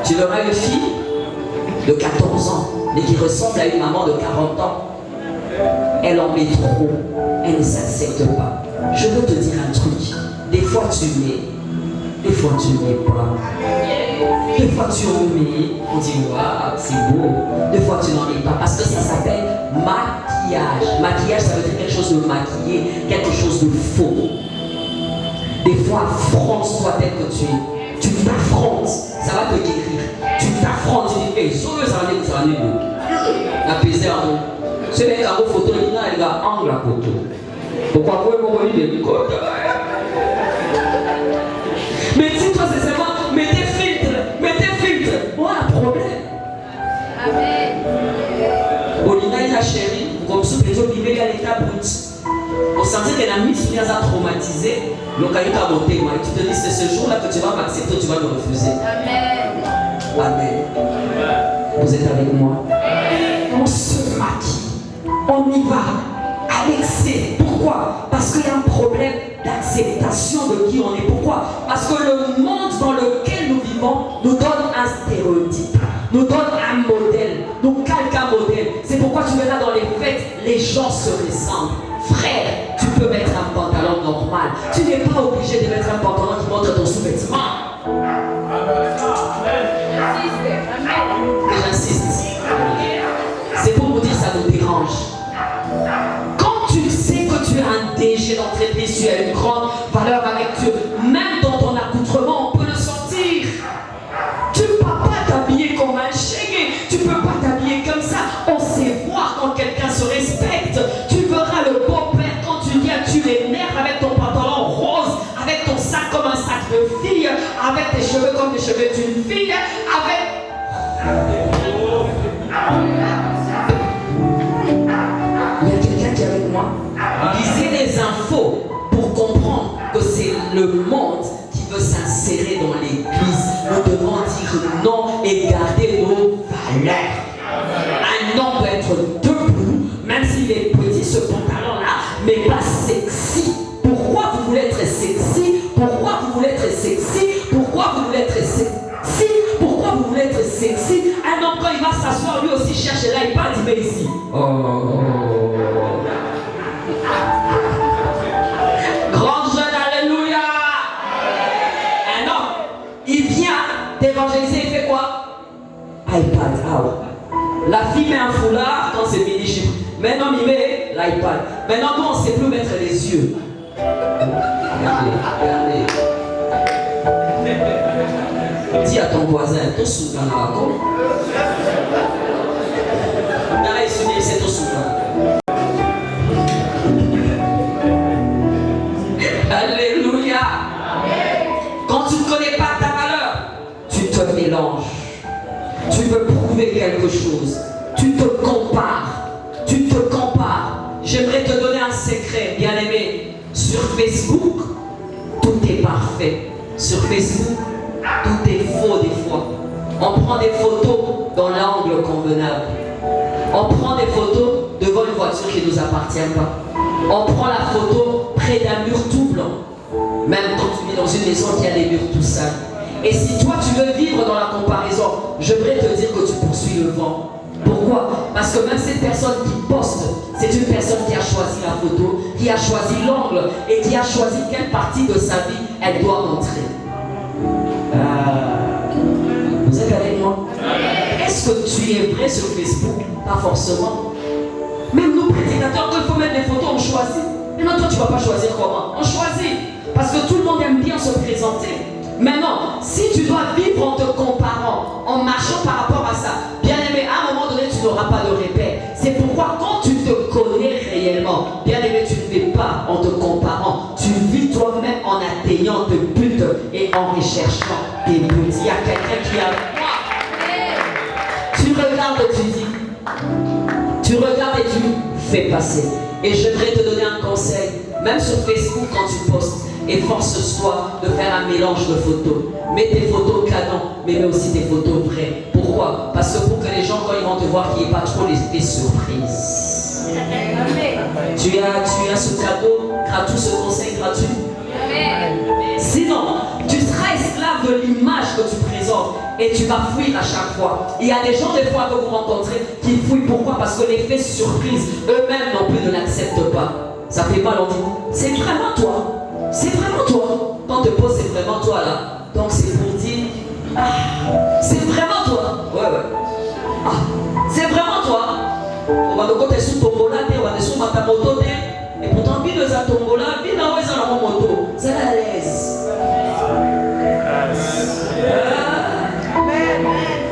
Tu verras une fille de 14 ans, mais qui ressemble à une maman de 40 ans. Elle en met trop. Elle ne s'accepte pas. Je veux te dire un truc. Des fois tu mets. Des fois tu ne mets pas. Des fois tu en mets. On dit waouh, c'est beau. Des fois tu n'en mets pas. Parce que ça s'appelle maquillage. Maquillage, ça veut dire quelque chose de maquillé, quelque chose de faux. Des fois, affronte-toi tel que tu es. Tu t'affrontes, ça va te guérir. Tu t'affrontes, tu dis, hey, sauve ça va aller où? Apaiser en nous. Ce mec a une photo, il a angle la photo. Pourquoi vous pouvez me dire côté? Mais dis-toi, c'est seulement, mets tes filtres. Voilà un problème. Amen. Olina, il a chéri, comme ce que tu vivais à l'état brut. On sentit qu'elle a mis ce qui a traumatisé. Donc, quand il t'a monté, tu te dis, c'est ce jour-là que tu vas m'accepter, tu vas me refuser. Amen. Vous êtes avec moi? On se maquille. On y va. À l'excès. Pourquoi? Parce qu'il y a un problème d'acceptation de qui on est. Pourquoi? Parce que le monde dans lequel nous vivons nous donne un stéréotype, nous donne un modèle, nous calque un modèle. C'est pourquoi tu verras dans les fêtes, les gens se ressemblent. Frère, tu peux mettre un pantalon normal. Tu n'es pas obligé de mettre un pantalon qui montre ton sous-vêtement. Et j'insiste. C'est pour vous dire, ça nous dérange. Quand tu sais que tu as un DG d'entreprise, tu as une grande valeur avec Dieu, même dans ton accoutrement, on peut le sentir. Tu ne peux pas t'habiller comme un chégué. Tu ne peux pas t'habiller comme ça. On sait voir quand quelqu'un se respecte. Tu verras le beau-père quand tu viens, tu l'énerves avec ton pantalon rose, avec ton sac comme un sac de fille, avec tes cheveux comme les cheveux d'une fille, avec... Il y a quelqu'un qui est avec moi. Lisez les infos pour comprendre que c'est le monde qui veut s'insérer dans l'église. Nous devons dire non et garder nos valeurs. Un homme peut être debout, même s'il est petit, ce pantalon-là, mais pas sexy. Pourquoi vous voulez être sexy? Pourquoi vous voulez être sexy? Pourquoi vous voulez être sexy? Pourquoi vous voulez être sexy? Un homme, quand il va s'asseoir, lui aussi cherche l'iPad, il met ici. Grand jeune, alléluia. Un homme, il vient d'évangéliser, il fait quoi? iPad, La fille met un foulard quand c'est midi. Maintenant, il met l'iPad. Maintenant, nous, on ne sait plus mettre les yeux. Regardez. Dis à ton voisin, tout sous dans la parfait. Sur Facebook, tout est faux des fois. On prend des photos dans l'angle convenable. On prend des photos devant une voiture qui ne nous appartient pas. On prend la photo près d'un mur tout blanc. Même quand tu vis dans une maison qui a des murs tout sales. Et si toi tu veux vivre dans la comparaison, je voudrais te dire que tu poursuis le vent. Pourquoi? Parce que même cette personne qui poste, c'est une personne qui a choisi la photo, qui a choisi l'angle et qui a choisi quelle partie de sa vie elle doit montrer. Vous êtes avec moi? Est-ce que tu es vrai sur Facebook? Pas forcément. Même nous prédicateurs, quand il faut mettre des photos, on choisit. Mais non, toi tu ne vas pas choisir comment? On choisit. Parce que tout le monde aime bien se présenter. Maintenant, si tu dois vivre en te comparant, en marchant par rapport à ça, bien aimé, à un moment donné, tu n'auras pas de repère. C'est pourquoi quand tu te connais réellement, bien aimé, tu ne vis pas en te comparant. Tu vis toi-même en atteignant tes buts et en recherchant tes buts. Il y a quelqu'un qui a moi. Tu regardes, tu dis. Tu regardes et tu fais passer. Et j'aimerais te donner un conseil. Même sur Facebook, quand tu postes, efforce-toi de faire un mélange de photos. Mets tes photos canon, mais mets aussi tes photos vraies. Pourquoi? Parce que pour que les gens, quand ils vont te voir, qu'il n'y ait pas trop l'effet surprise. Tu as ce cadeau gratuit, ce conseil gratuit. Sinon, tu seras esclave de l'image que tu présentes et tu vas fuir à chaque fois. Il y a des gens, des fois, que vous rencontrez qui fuient. Pourquoi? Parce que l'effet surprise, eux-mêmes non plus ne l'acceptent pas. Ça fait mal, on dit, c'est vraiment toi. C'est vraiment toi. Quand on te pose, c'est vraiment toi là. Donc c'est pour dire, c'est vraiment toi. Ouais. C'est vraiment toi. On va nous côté sous tombola, on va sous ma moto. Et pourtant, vie de sa tombola, vie dans la moto. C'est à l'aise.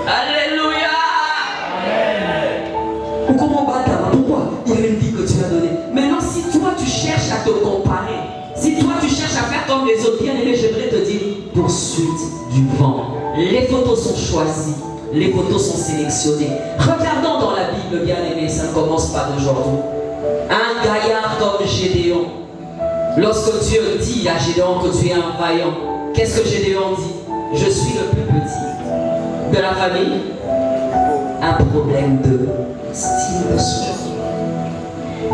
Alléluia. Ou comment battre? Pourquoi? Il y a une vie que tu as donnée. Maintenant, si toi tu cherches à te comparer, si toi tu cherches à faire comme les autres, bien aimé, j'aimerais te dire, poursuite du vent. Les photos sont choisies, les photos sont sélectionnées. Regardons dans la Bible, bien aimé, ça ne commence pas d'aujourd'hui. Un gaillard comme Gédéon, lorsque Dieu dit à Gédéon que tu es un vaillant, qu'est-ce que Gédéon dit? Je suis le plus petit de la famille. Un problème de style de soi.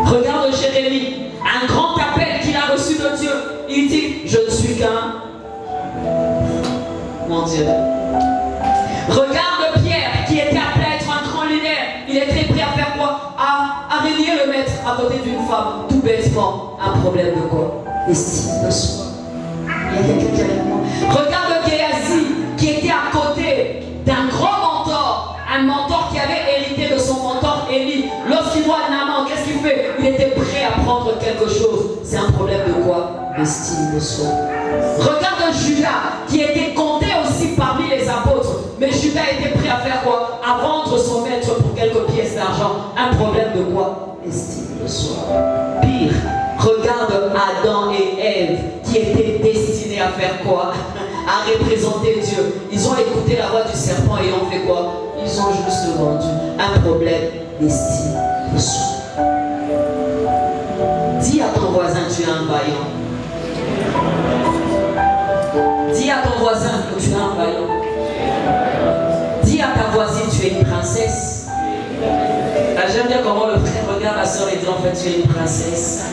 Regarde Jérémie, un grand appel qu'il a reçu de Dieu. Il dit, je ne suis qu'un... Mon Dieu. Regarde Pierre, qui était appelé à être un grand leader. Il était prêt à faire quoi? À régner le maître à côté d'une femme. Tout bêtement. Un problème de quoi? Estime de soi. Il y a quelqu'un qui est avec moi. Regarde Géasi, qui était à côté d'un grand mentor. Un mentor qui avait hérité de son mentor Élie. Lorsqu'il voit Naaman, qu'est-ce qu'il fait? Il était prêt à prendre quelque chose. C'est un problème de quoi? D'estime de soi. Regarde Judas, qui était compté aussi parmi les apôtres. Mais Judas était prêt à faire quoi? À vendre son maître pour quelques pièces d'argent. Un problème de quoi? Estime de soi. Pire, regarde Adam et Ève, qui étaient destinés à faire quoi? À représenter Dieu. Ils ont écouté la voix du serpent et ont fait quoi? Ils ont juste vendu. Un problème d'estime de soi. Dis à ton voisin, tu es un vaillant. Dis à ton voisin que tu es un vaillant. Dis à ta voisine, tu es une princesse. J'aime bien comment le frère regarde la soeur et dit en fait tu es une princesse.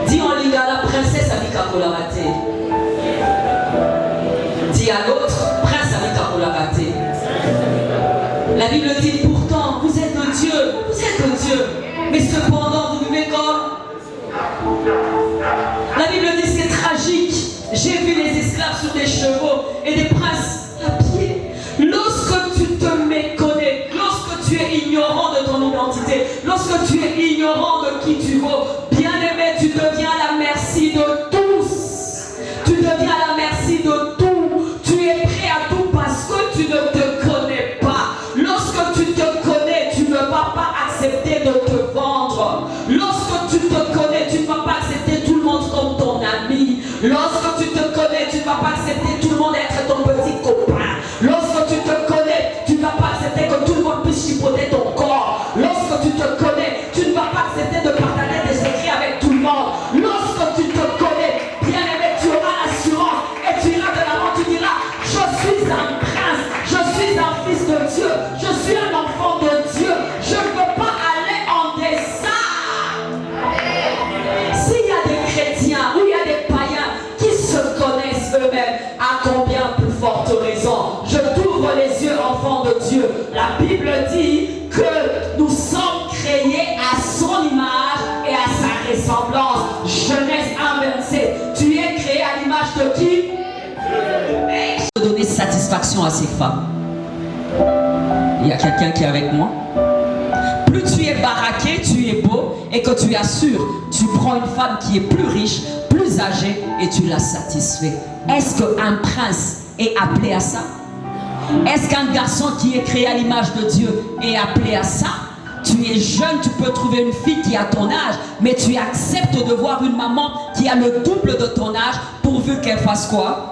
Dis en ligne à la princesse avec Kakolarate. Dis à l'autre, prince avec Kakolarate. La Bible dit pourtant vous êtes de Dieu, mais cependant vous vivez comme. La Bible dit c'est tragique. J'ai vu les esclaves sur des chevaux et des princes à pied. Lorsque tu te méconnais, lorsque tu es ignorant de ton identité, lorsque tu es ignorant de qui tu vaux, bien aimé, tu deviens à la merci de tous. Tu deviens à la merci de tout. Tu es prêt à tout parce que tu ne te connais pas. Lorsque tu te connais, tu ne vas pas accepter de te vendre. Lorsque tu te connais, tu ne vas pas accepter tout le monde comme ton ami. Lorsque tu te connais, tu ne vas pas accepter tout le monde être ton petit copain. Lorsque tu te connais, tu ne vas pas accepter que tout le monde puisse chipoter ton corps. Lorsque tu te connais, tu ne vas pas accepter de partager des secrets avec tout le monde. Lorsque tu te connais, satisfaction à ces femmes. Il y a quelqu'un qui est avec moi. Plus tu es baraqué, tu es beau et que tu assures, tu prends une femme qui est plus riche, plus âgée et tu la satisfais. Est-ce qu'un prince est appelé à ça? Est-ce qu'un garçon qui est créé à l'image de Dieu est appelé à ça? Tu es jeune, tu peux trouver une fille qui a ton âge, mais tu acceptes de voir une maman qui a le double de ton âge pourvu qu'elle fasse quoi?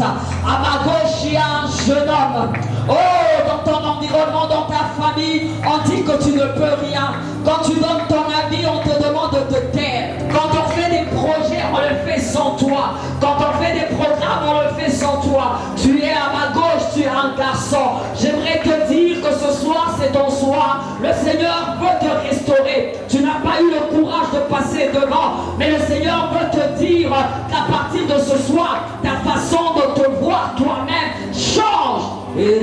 À ma gauche, il y a un jeune homme. Oh, dans ton environnement, dans ta famille, on dit que tu ne peux rien. Quand tu donnes ton avis, on te demande de te taire. Quand on fait des projets, on le fait sans toi. Quand on fait des programmes, on le fait sans toi. Tu es à ma gauche, tu es un garçon. J'aimerais te dire que ce soir, c'est ton soir. Le Seigneur veut te restaurer. Tu n'as pas eu le courage de passer devant, mais le Seigneur veut te dire qu'à partir de ce soir, ta façon de te voir toi-même change. Et